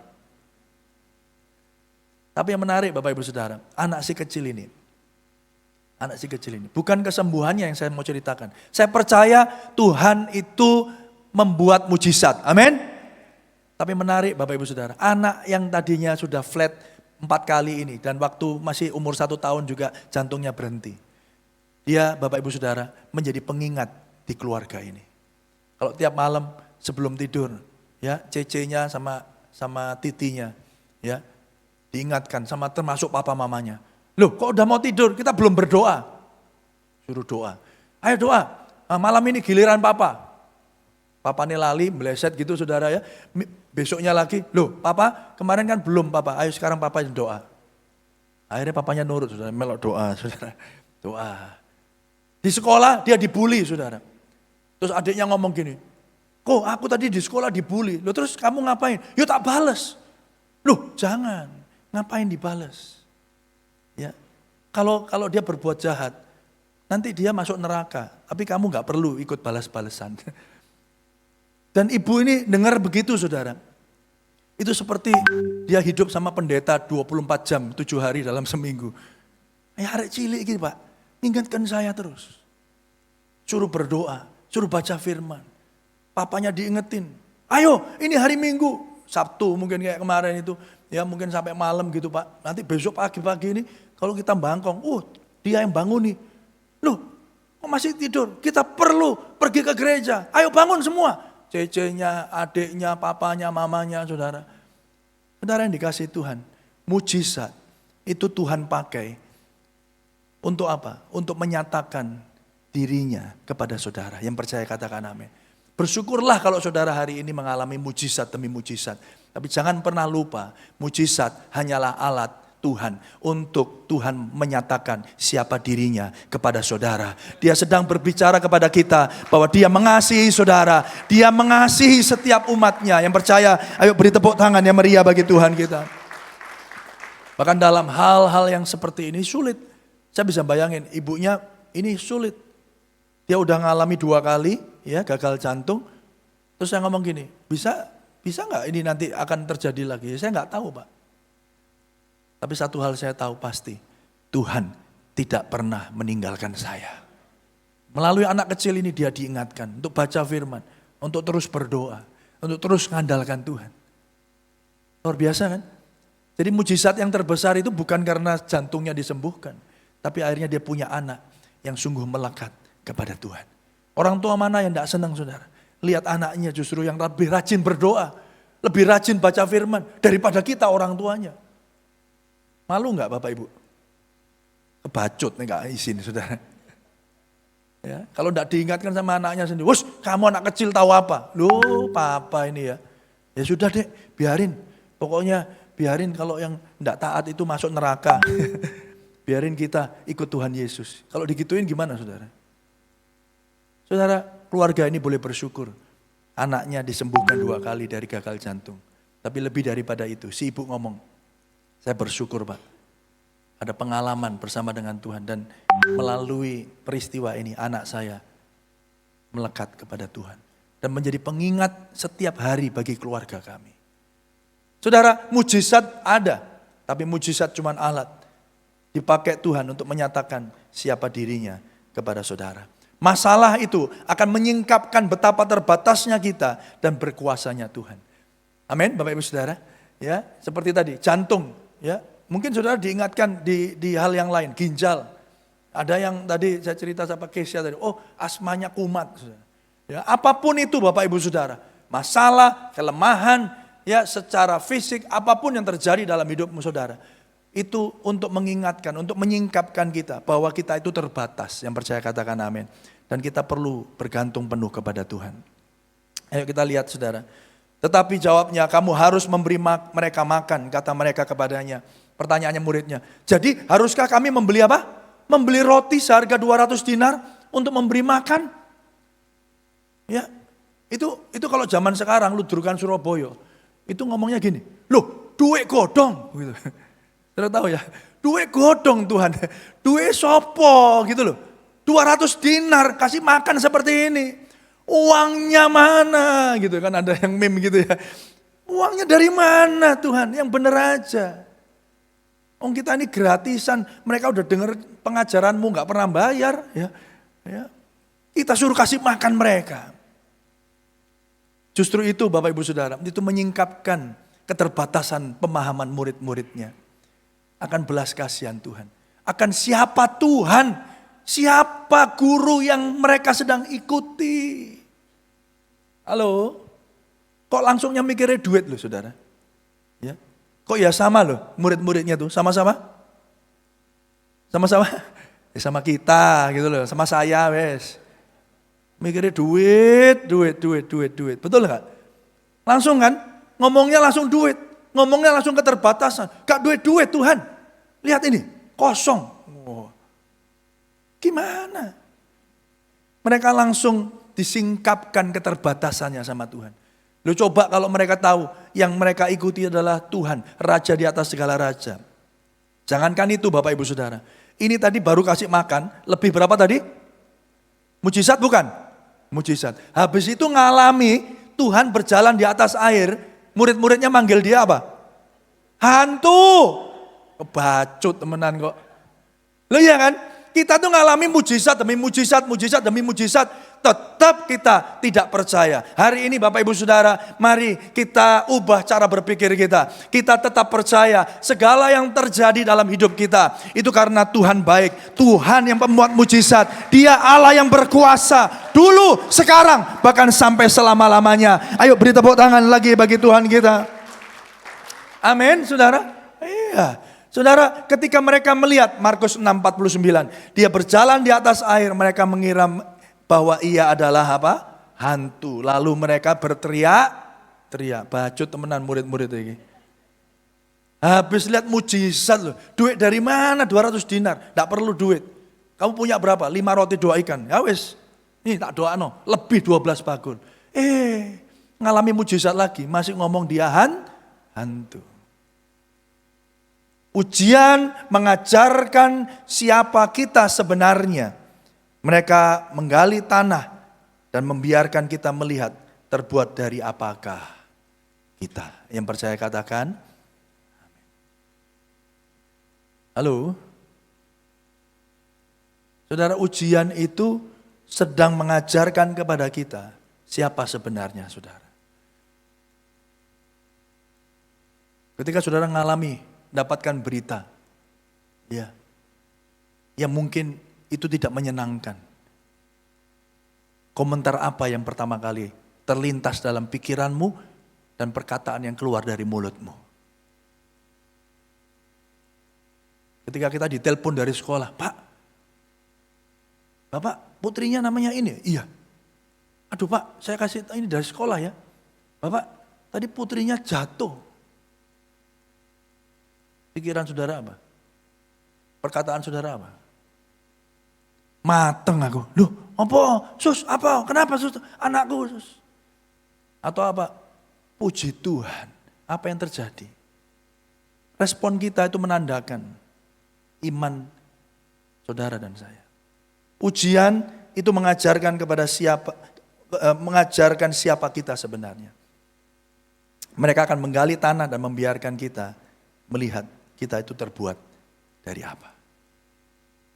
Tapi yang menarik Bapak Ibu Saudara. Anak si kecil ini. Bukan kesembuhannya yang saya mau ceritakan. Saya percaya Tuhan itu membuat mujizat. Amin. Tapi menarik Bapak Ibu Saudara. Anak yang tadinya sudah flat 4 kali ini dan waktu masih umur 1 tahun juga jantungnya berhenti. Dia Bapak Ibu Saudara menjadi pengingat di keluarga ini. Kalau tiap malam sebelum tidur ya cecenya sama titinya ya diingatkan sama termasuk papa mamanya. Loh kok udah mau tidur kita belum berdoa. Suruh doa. Ayo doa. Malam ini giliran papa. Papa ini lali, meleset gitu saudara ya. Besoknya lagi, loh papa kemarin kan belum papa, ayo sekarang papa yang doa. Akhirnya papanya nurut saudara, melok doa saudara. Doa. Di sekolah dia dibully saudara. Terus adiknya ngomong gini, kok aku tadi di sekolah dibully, loh terus kamu ngapain? Yuk tak bales. Loh jangan, ngapain dibales? Ya, kalau dia berbuat jahat, nanti dia masuk neraka, tapi kamu gak perlu ikut balas-balesan. Dan ibu ini dengar begitu saudara. Itu seperti dia hidup sama pendeta 24 jam, 7 hari dalam seminggu. Arek cilik gitu Pak, ingatkan saya terus. Suruh berdoa, suruh baca firman. Papanya diingetin, ayo ini hari Minggu, Sabtu mungkin kayak kemarin itu. Ya mungkin sampai malam gitu Pak. Nanti besok pagi-pagi ini kalau kita bangkong, dia yang bangun nih. Loh kok masih tidur? Kita perlu pergi ke gereja, ayo bangun semua. Cecenya, adiknya, papanya, mamanya, saudara. Saudara yang dikasih Tuhan, mujizat itu Tuhan pakai untuk apa? Untuk menyatakan dirinya kepada saudara. Yang percaya katakan amin. Bersyukurlah kalau saudara hari ini mengalami mujizat demi mujizat. Tapi jangan pernah lupa, mujizat hanyalah alat Tuhan untuk Tuhan menyatakan siapa dirinya kepada saudara. Dia sedang berbicara kepada kita bahwa dia mengasihi saudara. Dia mengasihi setiap umatnya. Yang percaya, ayo beri tepuk tangan yang meriah bagi Tuhan kita. Bahkan dalam hal-hal yang seperti ini sulit. Saya bisa bayangin ibunya ini sulit. Dia udah ngalami 2 kali ya gagal jantung. Terus saya ngomong gini, bisa nggak ini nanti akan terjadi lagi? Saya nggak tahu Pak. Tapi satu hal saya tahu pasti, Tuhan tidak pernah meninggalkan saya. Melalui anak kecil ini dia diingatkan untuk baca firman, untuk terus berdoa, untuk terus mengandalkan Tuhan. Luar biasa kan? Jadi mujizat yang terbesar itu bukan karena jantungnya disembuhkan, tapi akhirnya dia punya anak yang sungguh melekat kepada Tuhan. Orang tua mana yang tidak senang saudara? Lihat anaknya justru yang lebih rajin berdoa, lebih rajin baca firman daripada kita orang tuanya. Malu nggak Bapak Ibu? Kebacut nih nggak izin saudara. Ya, kalau tidak diingatkan sama anaknya sendiri, wus kamu anak kecil tahu apa? Loh papa ini ya. Ya sudah deh, biarin. Pokoknya biarin kalau yang tidak taat itu masuk neraka. Biarin kita ikut Tuhan Yesus. Kalau digituin gimana saudara? Saudara, keluarga ini boleh bersyukur. Anaknya disembuhkan 2 kali dari gagal jantung. Tapi lebih daripada itu, si ibu ngomong, saya bersyukur Pak. Ada pengalaman bersama dengan Tuhan. Dan melalui peristiwa ini anak saya melekat kepada Tuhan. Dan menjadi pengingat setiap hari bagi keluarga kami. Saudara, mujizat ada. Tapi mujizat cuma alat. Dipakai Tuhan untuk menyatakan siapa dirinya kepada saudara. Masalah itu akan menyingkapkan betapa terbatasnya kita dan berkuasanya Tuhan. Amin, Bapak Ibu Saudara. Ya, seperti tadi, jantung. Ya, mungkin saudara diingatkan di hal yang lain, ginjal. Ada yang tadi saya cerita sama Kesia tadi, asmanya kumat. Saudara. Ya, apapun itu Bapak Ibu Saudara, masalah, kelemahan, ya secara fisik, apapun yang terjadi dalam hidupmu saudara. Itu untuk mengingatkan, untuk menyingkapkan kita bahwa kita itu terbatas. Yang percaya katakan amin. Dan kita perlu bergantung penuh kepada Tuhan. Ayo kita lihat saudara. Tetapi jawabnya, kamu harus memberi mereka makan, kata mereka kepadanya. Pertanyaannya muridnya, jadi haruskah kami membeli apa? Membeli roti seharga 200 dinar untuk memberi makan? Ya, itu kalau zaman sekarang Ludrukan Surabaya, itu ngomongnya gini, loh duit godong. Gitu. Saudara tahu ya, duit godong Tuhan, duit sopo gitu loh. 200 dinar kasih makan seperti ini. Uangnya mana gitu kan, ada yang meme gitu ya. Uangnya dari mana Tuhan, yang benar aja. Kita ini gratisan, mereka udah dengar pengajaranmu gak pernah bayar. Ya. Kita suruh kasih makan mereka. Justru itu Bapak Ibu Saudara, itu menyingkapkan keterbatasan pemahaman murid-muridnya. Akan belas kasihan Tuhan. Akan siapa Tuhan, siapa guru yang mereka sedang ikuti. Halo, kok langsungnya mikirnya duit loh saudara. Ya, kok ya sama loh murid-muridnya tuh, sama-sama? Sama-sama? Ya sama kita gitu loh, sama saya wes. Mikirnya duit. Betul gak? Langsung kan? Ngomongnya langsung duit. Ngomongnya langsung keterbatasan. Gak duit Tuhan. Lihat ini, kosong. Gimana? Mereka langsung disingkapkan keterbatasannya sama Tuhan. Lu coba kalau mereka tahu yang mereka ikuti adalah Tuhan, Raja di atas segala raja. Jangankan itu Bapak Ibu Saudara. Ini tadi baru kasih makan, lebih berapa tadi? Mujizat bukan? Mujizat. Habis itu ngalami Tuhan berjalan di atas air, murid-muridnya manggil dia apa? Hantu. Kebacut temenan kok. Loh iya kan? Kita tuh ngalami mujizat demi mujizat, mujizat demi mujizat. Tetap kita tidak percaya. Hari ini Bapak Ibu Saudara, mari kita ubah cara berpikir kita. Kita tetap percaya segala yang terjadi dalam hidup kita. Itu karena Tuhan baik. Tuhan yang pembuat mujizat. Dia Allah yang berkuasa. Dulu, sekarang, bahkan sampai selama-lamanya. Ayo beri tepuk tangan lagi bagi Tuhan kita. Amin, saudara. Iya. Saudara, ketika mereka melihat Markus 6:49, dia berjalan di atas air, mereka mengira bahwa ia adalah apa? Hantu. Lalu mereka berteriak, bacot temenan murid-murid ini. Habis lihat mujizat loh. Duit dari mana? 200 dinar. Tidak perlu duit. Kamu punya berapa? 5 roti 2 ikan. Ya wis. Ini tak doa no. Lebih 12 bagul. Ngalami mujizat lagi. Masih ngomong dia hantu. Ujian mengajarkan siapa kita sebenarnya. Mereka menggali tanah dan membiarkan kita melihat terbuat dari apakah kita. Yang percaya katakan. Halo. Saudara, ujian itu sedang mengajarkan kepada kita siapa sebenarnya saudara. Ketika saudara mengalami dapatkan berita, ya, yang mungkin itu tidak menyenangkan. Komentar apa yang pertama kali terlintas dalam pikiranmu dan perkataan yang keluar dari mulutmu? Ketika kita ditelepon dari sekolah, Pak, Bapak putrinya namanya ini, iya. Aduh Pak, saya kasih ini dari sekolah ya. Bapak, tadi putrinya jatuh. Pikiran saudara apa? Perkataan saudara apa? Mateng aku. Loh, apa? Sus, apa? Kenapa sus? Anakku sus. Atau apa? Puji Tuhan. Apa yang terjadi? Respon kita itu menandakan iman saudara dan saya. Ujian itu mengajarkan siapa kita sebenarnya. Mereka akan menggali tanah dan membiarkan kita melihat kita itu terbuat dari apa.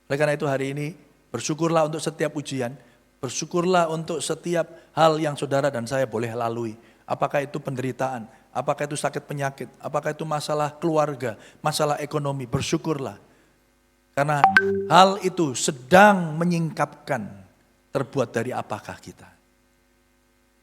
Oleh karena itu hari ini bersyukurlah untuk setiap ujian, bersyukurlah untuk setiap hal yang saudara dan saya boleh lalui. Apakah itu penderitaan, apakah itu sakit penyakit, apakah itu masalah keluarga, masalah ekonomi, bersyukurlah. Karena hal itu sedang menyingkapkan terbuat dari apakah kita.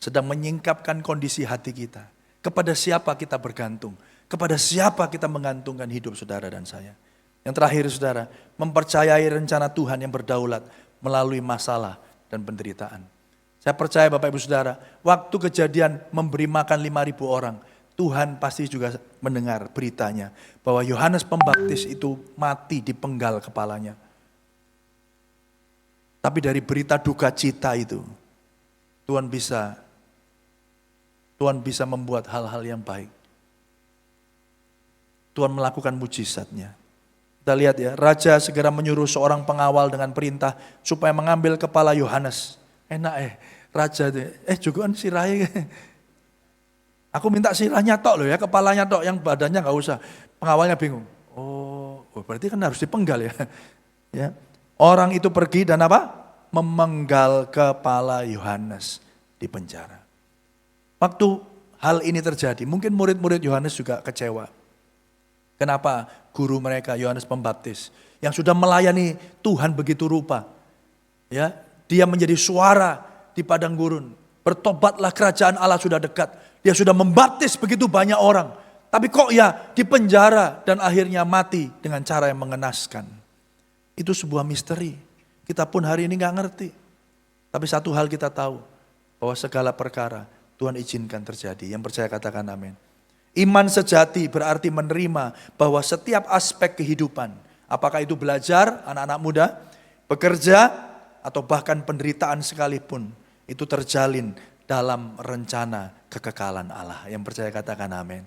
Sedang menyingkapkan kondisi hati kita. Kepada siapa kita bergantung. Kepada siapa kita menggantungkan hidup saudara dan saya. Yang terakhir saudara, mempercayai rencana Tuhan yang berdaulat melalui masalah dan penderitaan. Saya percaya Bapak Ibu Saudara, waktu kejadian memberi makan 5.000 orang, Tuhan pasti juga mendengar beritanya bahwa Yohanes Pembaptis itu mati dipenggal kepalanya. Tapi dari berita duka cita itu, Tuhan bisa membuat hal-hal yang baik. Tuhan melakukan mujizatnya. Kita lihat ya, raja segera menyuruh seorang pengawal dengan perintah supaya mengambil kepala Yohanes. Enak raja juga sirahnya. Aku minta sirahnya tok loh ya, kepalanya tok, yang badannya gak usah. Pengawalnya bingung. Oh berarti kan harus dipenggal ya. Ya. Orang itu pergi dan apa? Memenggal kepala Yohanes di penjara. Waktu hal ini terjadi, mungkin murid-murid Yohanes juga kecewa. Kenapa guru mereka Yohanes Pembaptis yang sudah melayani Tuhan begitu rupa, ya, dia menjadi suara di padang gurun. Bertobatlah, kerajaan Allah sudah dekat. Dia sudah membaptis begitu banyak orang, tapi kok ya di penjara dan akhirnya mati dengan cara yang mengenaskan. Itu sebuah misteri. Kita pun hari ini nggak ngerti. Tapi satu hal kita tahu, bahwa segala perkara Tuhan izinkan terjadi. Yang percaya katakan amin. Iman sejati berarti menerima bahwa setiap aspek kehidupan, apakah itu belajar, anak-anak muda, bekerja, atau bahkan penderitaan sekalipun, itu terjalin dalam rencana kekekalan Allah. Yang percaya katakan amin.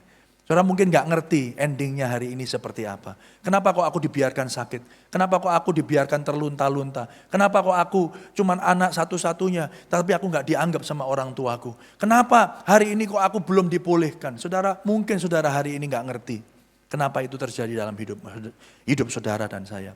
Saudara mungkin gak ngerti endingnya hari ini seperti apa. Kenapa kok aku dibiarkan sakit? Kenapa kok aku dibiarkan terlunta-lunta? Kenapa kok aku cuman anak satu-satunya, tapi aku gak dianggap sama orang tuaku? Kenapa hari ini kok aku belum dipulihkan? Saudara, mungkin saudara hari ini gak ngerti. Kenapa itu terjadi dalam hidup saudara dan saya.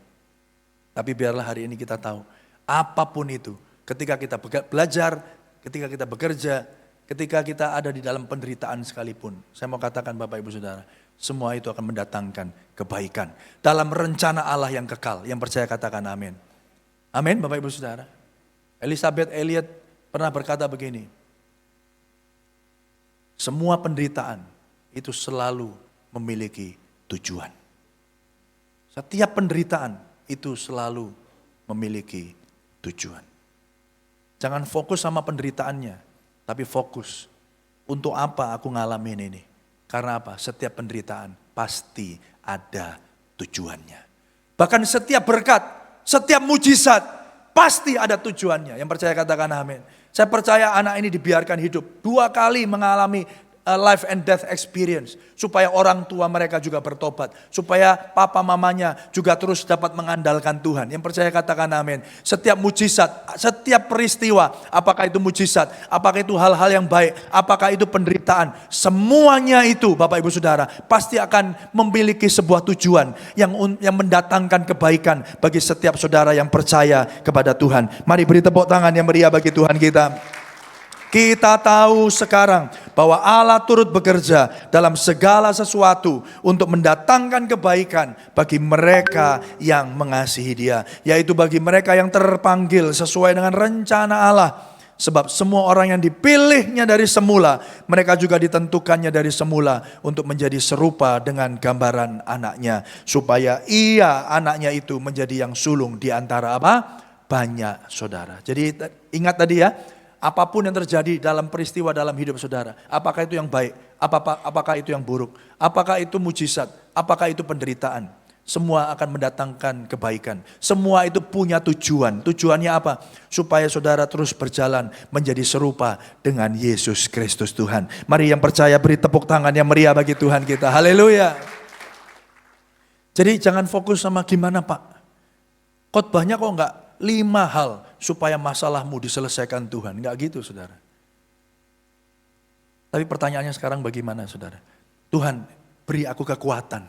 Tapi biarlah hari ini kita tahu, apapun itu, ketika kita belajar, ketika kita bekerja, ketika kita ada di dalam penderitaan sekalipun. Saya mau katakan Bapak Ibu Saudara, semua itu akan mendatangkan kebaikan. Dalam rencana Allah yang kekal, yang percaya katakan amin. Amin Bapak Ibu Saudara. Elizabeth Elliot pernah berkata begini, semua penderitaan itu selalu memiliki tujuan. Setiap penderitaan itu selalu memiliki tujuan. Jangan fokus sama penderitaannya. Tapi fokus, untuk apa aku ngalamin ini? Karena apa? Setiap penderitaan pasti ada tujuannya. Bahkan setiap berkat, setiap mujizat pasti ada tujuannya. Yang percaya katakan amin. Saya percaya anak ini dibiarkan hidup 2 kali mengalami life and death experience. Supaya orang tua mereka juga bertobat. Supaya papa mamanya juga terus dapat mengandalkan Tuhan. Yang percaya katakan amin. Setiap mujizat, setiap peristiwa. Apakah itu mujizat, apakah itu hal-hal yang baik, apakah itu penderitaan. Semuanya itu Bapak Ibu Saudara pasti akan memiliki sebuah tujuan. Yang mendatangkan kebaikan bagi setiap saudara yang percaya kepada Tuhan. Mari beri tepuk tangan yang meriah bagi Tuhan kita. Kita tahu sekarang bahwa Allah turut bekerja dalam segala sesuatu untuk mendatangkan kebaikan bagi mereka yang mengasihi Dia. Yaitu bagi mereka yang terpanggil sesuai dengan rencana Allah. Sebab semua orang yang dipilihnya dari semula, mereka juga ditentukannya dari semula untuk menjadi serupa dengan gambaran anaknya. Supaya anaknya itu menjadi yang sulung di antara apa? Banyak saudara. Jadi ingat tadi ya. Apapun yang terjadi dalam peristiwa dalam hidup saudara. Apakah itu yang baik? Apakah itu yang buruk? Apakah itu mujizat? Apakah itu penderitaan? Semua akan mendatangkan kebaikan. Semua itu punya tujuan. Tujuannya apa? Supaya saudara terus berjalan menjadi serupa dengan Yesus Kristus Tuhan. Mari yang percaya beri tepuk tangan yang meriah bagi Tuhan kita. Haleluya. Jadi jangan fokus sama gimana Pak. Khotbahnya kok enggak 5 hal supaya masalahmu diselesaikan Tuhan. Enggak gitu saudara. Tapi pertanyaannya sekarang bagaimana saudara? Tuhan beri aku kekuatan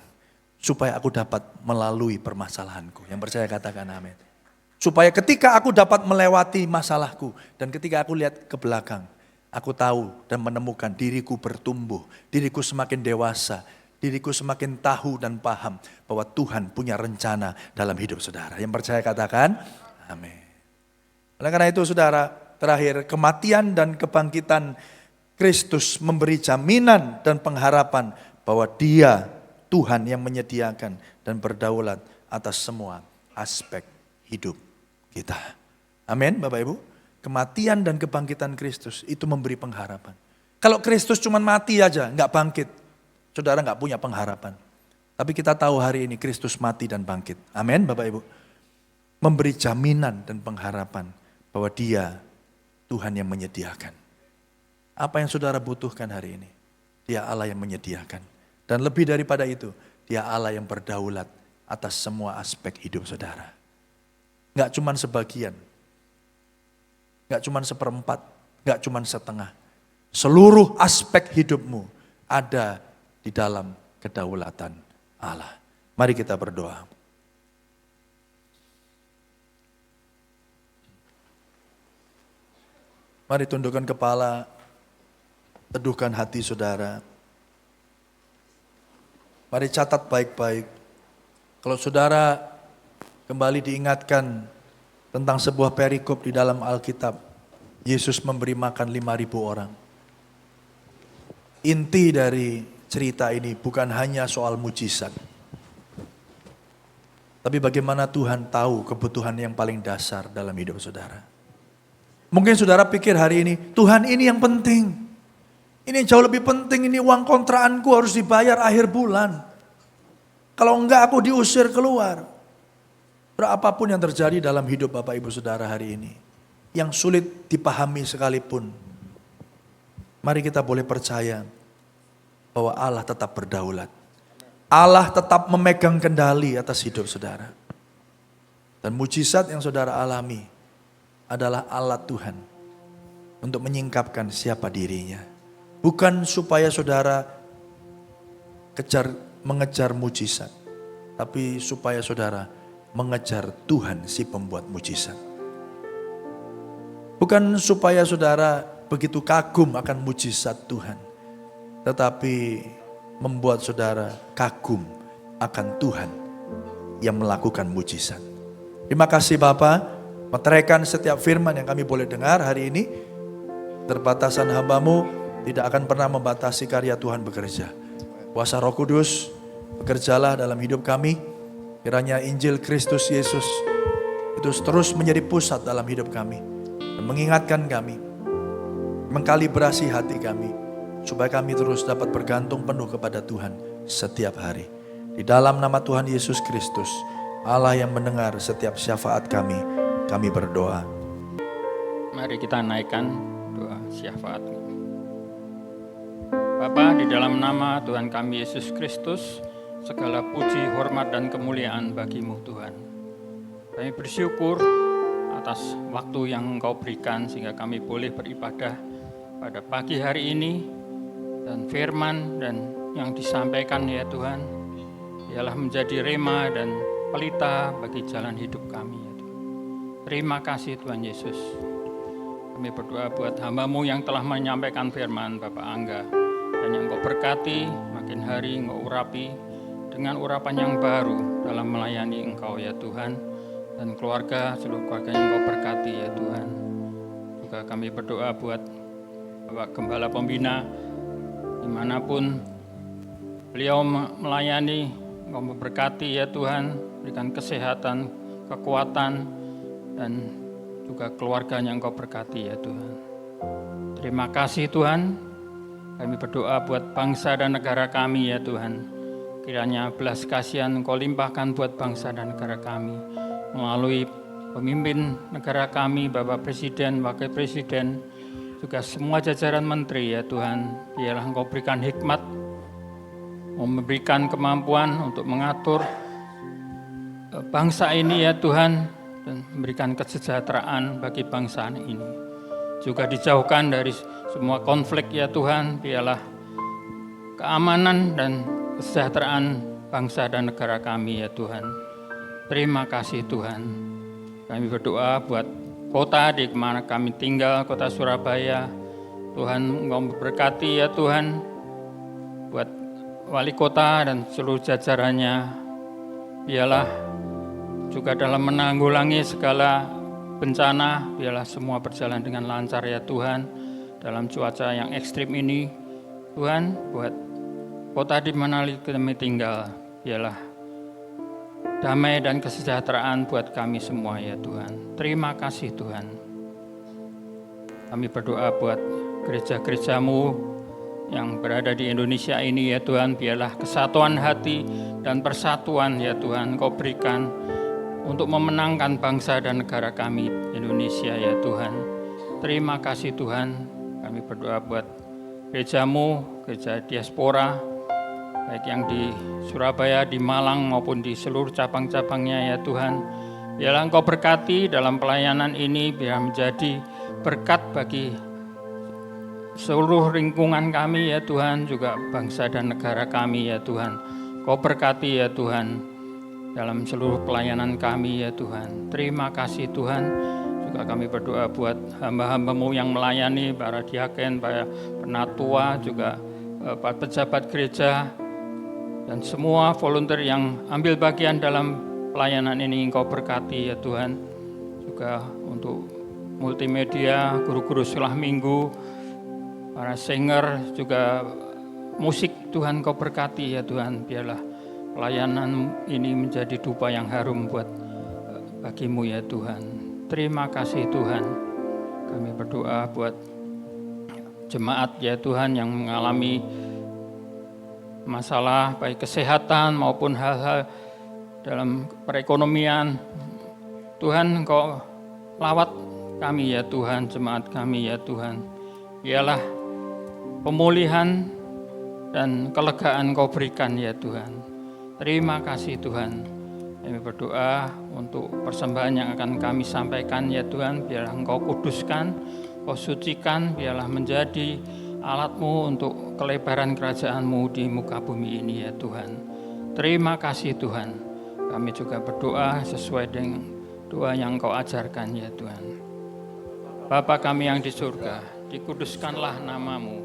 supaya aku dapat melalui permasalahanku. Yang percaya katakan amin. Supaya ketika aku dapat melewati masalahku dan ketika aku lihat ke belakang, aku tahu dan menemukan diriku bertumbuh, diriku semakin dewasa, diriku semakin tahu dan paham bahwa Tuhan punya rencana dalam hidup saudara. Yang percaya katakan amin. Oleh karena itu saudara, terakhir kematian dan kebangkitan Kristus memberi jaminan dan pengharapan bahwa Dia Tuhan yang menyediakan dan berdaulat atas semua aspek hidup kita. Amin Bapak Ibu. Kematian dan kebangkitan Kristus itu memberi pengharapan. Kalau Kristus cuma mati aja, nggak bangkit, saudara nggak punya pengharapan. Tapi kita tahu hari ini Kristus mati dan bangkit. Amin Bapak Ibu. Memberi jaminan dan pengharapan bahwa Dia Tuhan yang menyediakan. Apa yang saudara butuhkan hari ini? Dia Allah yang menyediakan. Dan lebih daripada itu, Dia Allah yang berdaulat atas semua aspek hidup saudara. Enggak cuma sebagian, enggak cuma seperempat, enggak cuma setengah. Seluruh aspek hidupmu ada di dalam kedaulatan Allah. Mari kita berdoa. Mari tundukkan kepala, teduhkan hati saudara. Mari catat baik-baik. Kalau saudara kembali diingatkan tentang sebuah perikop di dalam Alkitab. Yesus memberi makan 5.000 orang. Inti dari cerita ini bukan hanya soal mujizat. Tapi bagaimana Tuhan tahu kebutuhan yang paling dasar dalam hidup saudara. Mungkin saudara pikir hari ini, Tuhan ini yang penting. Ini jauh lebih penting, ini uang kontraanku harus dibayar akhir bulan. Kalau enggak aku diusir keluar. Apapun yang terjadi dalam hidup Bapak Ibu Saudara hari ini. yang sulit dipahami sekalipun, mari kita boleh percaya bahwa Allah tetap berdaulat. Allah tetap memegang kendali atas hidup saudara. Dan mujizat yang saudara alami adalah alat Tuhan untuk menyingkapkan siapa dirinya. Bukan supaya saudara mengejar mujizat, tapi supaya saudara mengejar Tuhan si pembuat mujizat. Bukan supaya saudara begitu kagum akan mujizat Tuhan, tetapi membuat saudara kagum akan Tuhan yang melakukan mujizat. Terima kasih Bapa, meteraikan setiap firman yang kami boleh dengar hari ini. Keterbatasan hamba-Mu tidak akan pernah membatasi karya Tuhan bekerja. Kuasa Roh Kudus, bekerjalah dalam hidup kami. Kiranya Injil Kristus Yesus itu terus menjadi pusat dalam hidup kami. Dan mengingatkan kami, mengkalibrasi hati kami, supaya kami terus dapat bergantung penuh kepada Tuhan setiap hari. Di dalam nama Tuhan Yesus Kristus, Allah yang mendengar setiap syafaat kami berdoa. Mari kita naikkan doa syafaat. Bapa, di dalam nama Tuhan kami Yesus Kristus, segala puji, hormat, dan kemuliaan bagi-Mu Tuhan. Kami bersyukur atas waktu yang Engkau berikan sehingga kami boleh beribadah pada pagi hari ini, dan firman dan yang disampaikan ya Tuhan ialah menjadi rema dan pelita bagi jalan hidup kami ya Tuhan. Terima kasih Tuhan Yesus. Kami berdoa buat hamba-Mu yang telah menyampaikan firman, Bapak Angga, dan yang Engkau berkati makin hari, Engkau urapi dengan urapan yang baru dalam melayani Engkau ya Tuhan, dan keluarga, seluruh keluarga yang Engkau berkati ya Tuhan. Juga kami berdoa buat Bapak Gembala Pembina, dimanapun beliau melayani, Engkau memberkati ya Tuhan, berikan kesehatan, kekuatan, dan juga keluarganya Engkau berkati ya Tuhan. Terima kasih Tuhan. Kami berdoa buat bangsa dan negara kami ya Tuhan. Kiranya belas kasihan Engkau limpahkan buat bangsa dan negara kami melalui pemimpin negara kami, Bapak Presiden, Wakil Presiden, juga semua jajaran menteri ya Tuhan. Biarlah Engkau berikan hikmat, memberikan kemampuan untuk mengatur bangsa ini ya Tuhan, dan memberikan kesejahteraan bagi bangsa ini. Juga dijauhkan dari semua konflik ya Tuhan, biarlah keamanan dan kesejahteraan bangsa dan negara kami ya Tuhan. Terima kasih Tuhan. Kami berdoa buat kota di mana kami tinggal, kota Surabaya. Tuhan Engkau memberkati ya Tuhan, buat wali kota dan seluruh jajarannya. Biarlah juga dalam menanggulangi segala bencana, biarlah semua berjalan dengan lancar ya Tuhan. Dalam cuaca yang ekstrim ini, Tuhan, buat kota di mana kami tinggal, biarlah damai dan kesejahteraan buat kami semua ya Tuhan. Terima kasih Tuhan. Kami berdoa buat gereja-gereja-Mu yang berada di Indonesia ini ya Tuhan, biarlah kesatuan hati dan persatuan ya Tuhan Kau berikan untuk memenangkan bangsa dan negara kami Indonesia ya Tuhan. Terima kasih Tuhan. Kami berdoa buat gereja-Mu, gereja diaspora, baik yang di Surabaya, di Malang maupun di seluruh cabang-cabangnya ya Tuhan. Biarlah Engkau berkati dalam pelayanan ini, biar menjadi berkat bagi seluruh lingkungan kami ya Tuhan, juga bangsa dan negara kami ya Tuhan. Kau berkati ya Tuhan dalam seluruh pelayanan kami ya Tuhan. Terima kasih Tuhan. Juga kami berdoa buat hamba-hamba-Mu yang melayani, para diaken, para penatua, juga para pejabat gereja, dan semua volunteer yang ambil bagian dalam pelayanan ini Engkau berkati ya Tuhan. Juga untuk multimedia, guru-guru sekolah minggu, para singer, juga musik Tuhan Kau berkati ya Tuhan. Biarlah pelayanan ini menjadi dupa yang harum buat bagi-Mu ya Tuhan. Terima kasih Tuhan. Kami berdoa buat jemaat ya Tuhan yang mengalami masalah baik kesehatan maupun hal-hal dalam perekonomian. Tuhan Engkau lawat kami ya Tuhan, jemaat kami ya Tuhan. Biarlah pemulihan dan kelegaan Kau berikan ya Tuhan. Terima kasih Tuhan. Kami berdoa untuk persembahan yang akan kami sampaikan ya Tuhan. Biarlah Engkau kuduskan, Kau sucikan, biarlah menjadi alat-Mu untuk kelebaran kerajaan-Mu di muka bumi ini ya Tuhan. Terima kasih Tuhan. Kami juga berdoa sesuai dengan doa yang Kau ajarkan ya Tuhan. Bapa kami yang di surga, dikuduskanlah nama-Mu,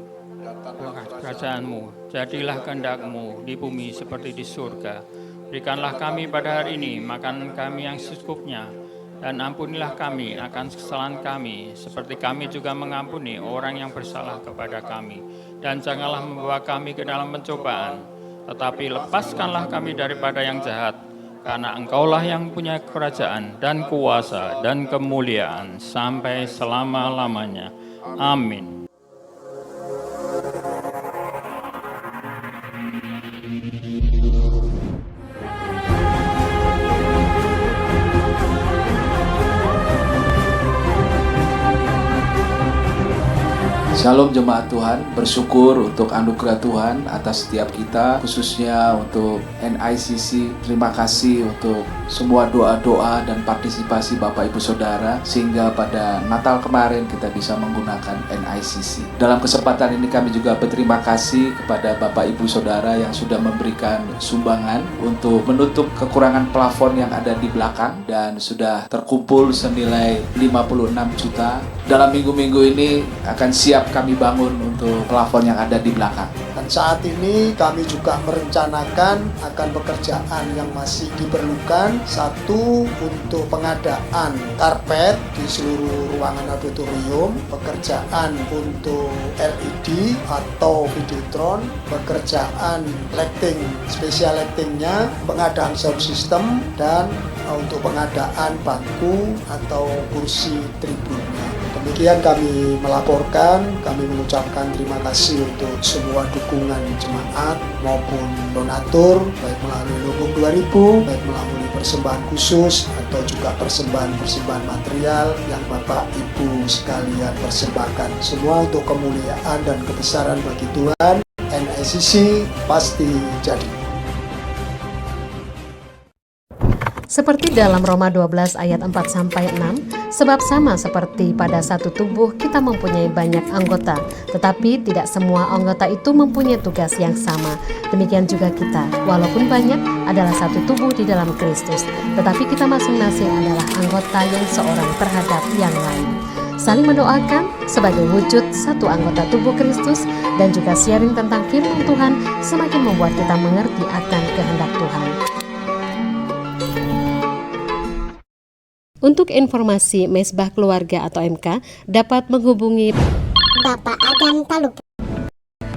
kerajaan-Mu, jadilah kehendak-Mu di bumi seperti di surga. Berikanlah kami pada hari ini makanan kami yang secukupnya, dan ampunilah kami akan kesalahan kami, seperti kami juga mengampuni orang yang bersalah kepada kami. Dan janganlah membawa kami ke dalam pencobaan, tetapi lepaskanlah kami daripada yang jahat, karena Engkaulah yang punya kerajaan dan kuasa dan kemuliaan sampai selama-lamanya. Amin. Shalom jemaat Tuhan, bersyukur untuk anugerah Tuhan atas setiap kita, khususnya untuk NICC. Terima kasih untuk semua doa-doa dan partisipasi Bapak Ibu Saudara, sehingga pada Natal kemarin kita bisa menggunakan NICC. Dalam kesempatan ini kami juga berterima kasih kepada Bapak Ibu Saudara yang sudah memberikan sumbangan untuk menutup kekurangan plafon yang ada di belakang, dan sudah terkumpul senilai 56 juta. Dalam minggu-minggu ini akan siap kami bangun untuk plafon yang ada di belakang. Dan saat ini kami juga merencanakan akan pekerjaan yang masih diperlukan. Satu, untuk pengadaan karpet di seluruh ruangan auditorium, pekerjaan untuk LED atau Videotron, pekerjaan lighting, special lightingnya, pengadaan sound system, dan untuk pengadaan bangku atau kursi tribunnya. Demikian kami melaporkan, kami mengucapkan terima kasih untuk semua dukungan jemaat maupun donatur, baik melalui Lubuk 2000, baik melalui persembahan khusus atau juga persembahan material yang Bapak Ibu sekalian persembahkan. Semua untuk kemuliaan dan kebesaran bagi Tuhan. NICC pasti jadi. Seperti dalam Roma 12 ayat 4-6, sebab sama seperti pada satu tubuh kita mempunyai banyak anggota, tetapi tidak semua anggota itu mempunyai tugas yang sama. Demikian juga kita, walaupun banyak, adalah satu tubuh di dalam Kristus, tetapi kita masing-masing adalah anggota yang seorang terhadap yang lain. Saling mendoakan sebagai wujud satu anggota tubuh Kristus, dan juga sharing tentang firman Tuhan semakin membuat kita mengerti akan kehendak Tuhan. Untuk informasi Mesbah Keluarga atau MK dapat menghubungi Bapak Adam Talup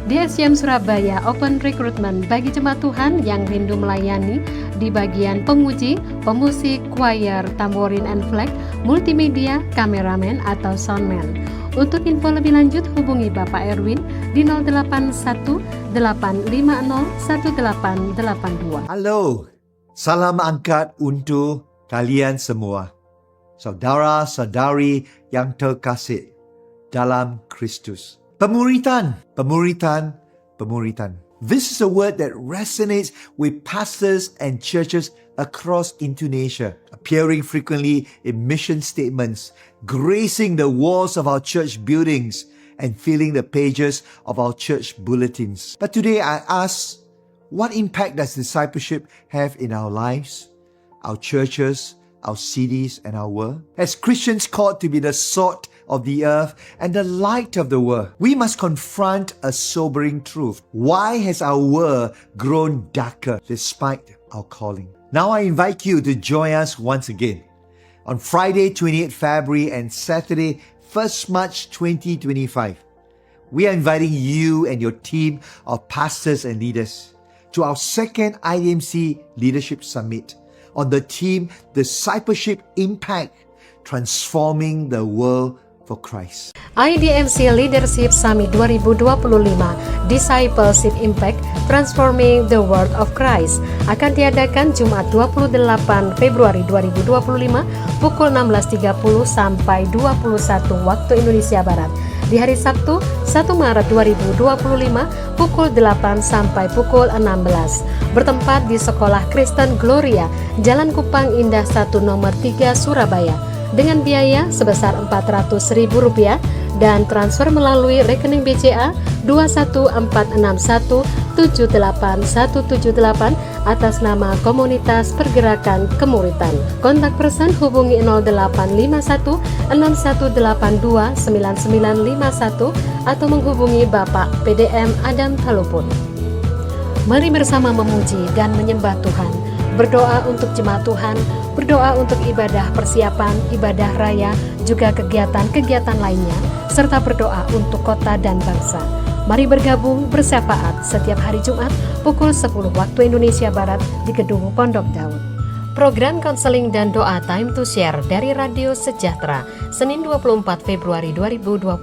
di SCM Surabaya. Open recruitment bagi jemaat Tuhan yang rindu melayani di bagian penguji, pemusik, choir, tamborin and flag, multimedia, kameramen atau soundman. Untuk info lebih lanjut hubungi Bapak Erwin di 081 850 1882. Halo, salam angkat untuk kalian semua. Saudara-saudari yang terkasih dalam Kristus. Pemuritan. This is a word that resonates with pastors and churches across Indonesia, appearing frequently in mission statements, gracing the walls of our church buildings, and filling the pages of our church bulletins. But today I ask, what impact does discipleship have in our lives, our churches, our cities, and our world? As Christians called to be the salt of the earth and the light of the world, we must confront a sobering truth. Why has our world grown darker despite our calling? Now I invite you to join us once again on Friday 28 February and Saturday 1st March 2025. We are inviting you and your team of pastors and leaders to our second IDMC Leadership Summit on the theme Discipleship Impact, Transforming the World for Christ. IDMC Leadership Summit 2025 Discipleship Impact Transforming the World of Christ akan diadakan Jumat 28 Februari 2025 pukul 16.30 sampai 21 waktu Indonesia Barat. Di hari Sabtu 1 Maret 2025 pukul 8 sampai pukul 16. Bertempat di Sekolah Kristen Gloria, Jalan Kupang Indah 1 nomor 3 Surabaya. Dengan biaya sebesar Rp400.000 dan transfer melalui rekening BCA 21461781178 atas nama Komunitas Pergerakan Kemuritan. Kontak person hubungi 0851 6182 9951 atau menghubungi Bapak PDM Adam Talupun. Mari bersama memuji dan menyembah Tuhan, berdoa untuk jemaat Tuhan, berdoa untuk ibadah persiapan, ibadah raya, juga kegiatan-kegiatan lainnya, serta berdoa untuk kota dan bangsa. Mari bergabung bersyafaat setiap hari Jumat pukul 10 waktu Indonesia Barat di Gedung Pondok Daud. Program konseling dan doa Time to Share dari Radio Sejahtera, Senin 24 Februari 2025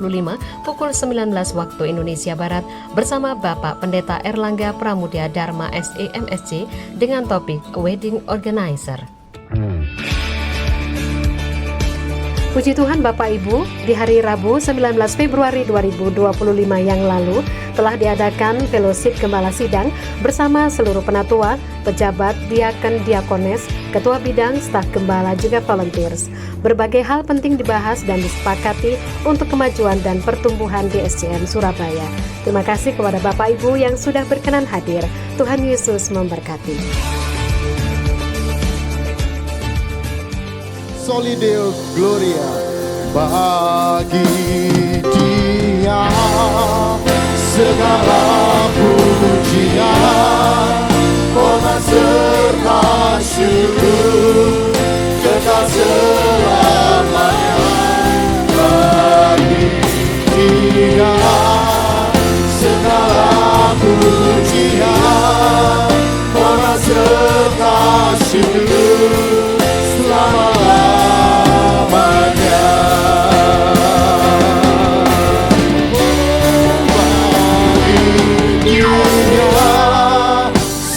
pukul 19 waktu Indonesia Barat bersama Bapak Pendeta Erlangga Pramudia Dharma SEMSC dengan topik Wedding Organizer. Puji Tuhan Bapak Ibu, di hari Rabu 19 Februari 2025 yang lalu telah diadakan Fellowship Gembala Sidang bersama seluruh penatua, pejabat, diaken, diakones, ketua bidang, staf gembala, juga volunteers. Berbagai hal penting dibahas dan disepakati untuk kemajuan dan pertumbuhan di SCM Surabaya. Terima kasih kepada Bapak Ibu yang sudah berkenan hadir. Tuhan Yesus memberkati. Soli Deo Gloria, bagi Dia segala pujian, hormat serta syukur kekal selamanya. Bagi Dia segala pujian, hormat serta syukur selama-lamanya.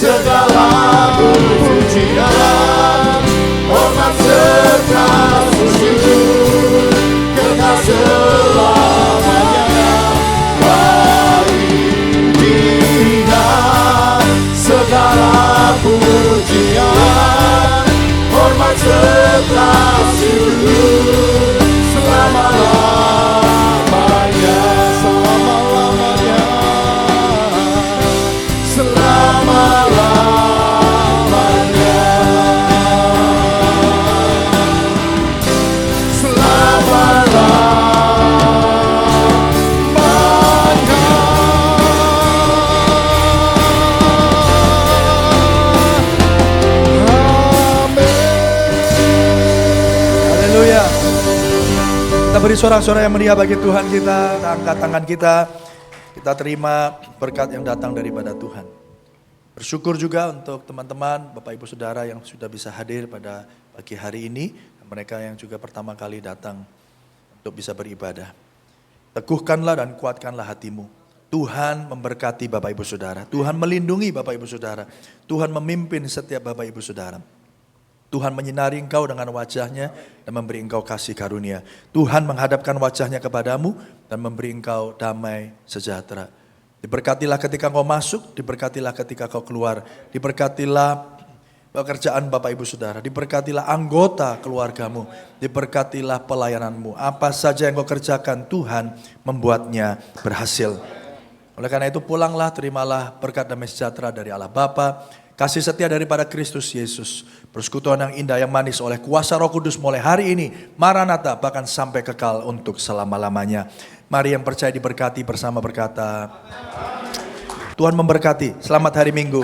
Segala pujian, hormat serta syukur kekal selamanya. Bagi Dia segala pujian, hormat serta syukur selama-lamanya, selama-lamanya, selama-lamanya, Haleluya. Kita beri sorak-sorai yang meriah bagi Tuhan kita, kita angkat tangan kita terima berkat yang datang daripada Tuhan. Bersyukur juga untuk teman-teman, Bapak Ibu Saudara yang sudah bisa hadir pada pagi hari ini, dan mereka yang juga pertama kali datang untuk bisa beribadah. Teguhkanlah dan kuatkanlah hatimu. Tuhan memberkati Bapak Ibu Saudara, Tuhan melindungi Bapak Ibu Saudara, Tuhan memimpin setiap Bapak Ibu Saudara. Tuhan menyinari engkau dengan wajahnya dan memberi engkau kasih karunia. Tuhan menghadapkan wajahnya kepadamu dan memberi engkau damai sejahtera. Diberkatilah ketika engkau masuk, diberkatilah ketika kau keluar, diberkatilah pekerjaan Bapak Ibu Saudara, diberkatilah anggota keluargamu, diberkatilah pelayananmu. Apa saja yang kau kerjakan, Tuhan membuatnya berhasil. Oleh karena itu pulanglah, terimalah berkat damai sejahtera dari Allah Bapa, kasih setia daripada Kristus Yesus, persekutuan yang indah yang manis oleh kuasa Roh Kudus mulai hari ini, Maranatha, bahkan sampai kekal untuk selama-lamanya. Mari yang percaya diberkati bersama berkata, Tuhan memberkati. Selamat hari Minggu.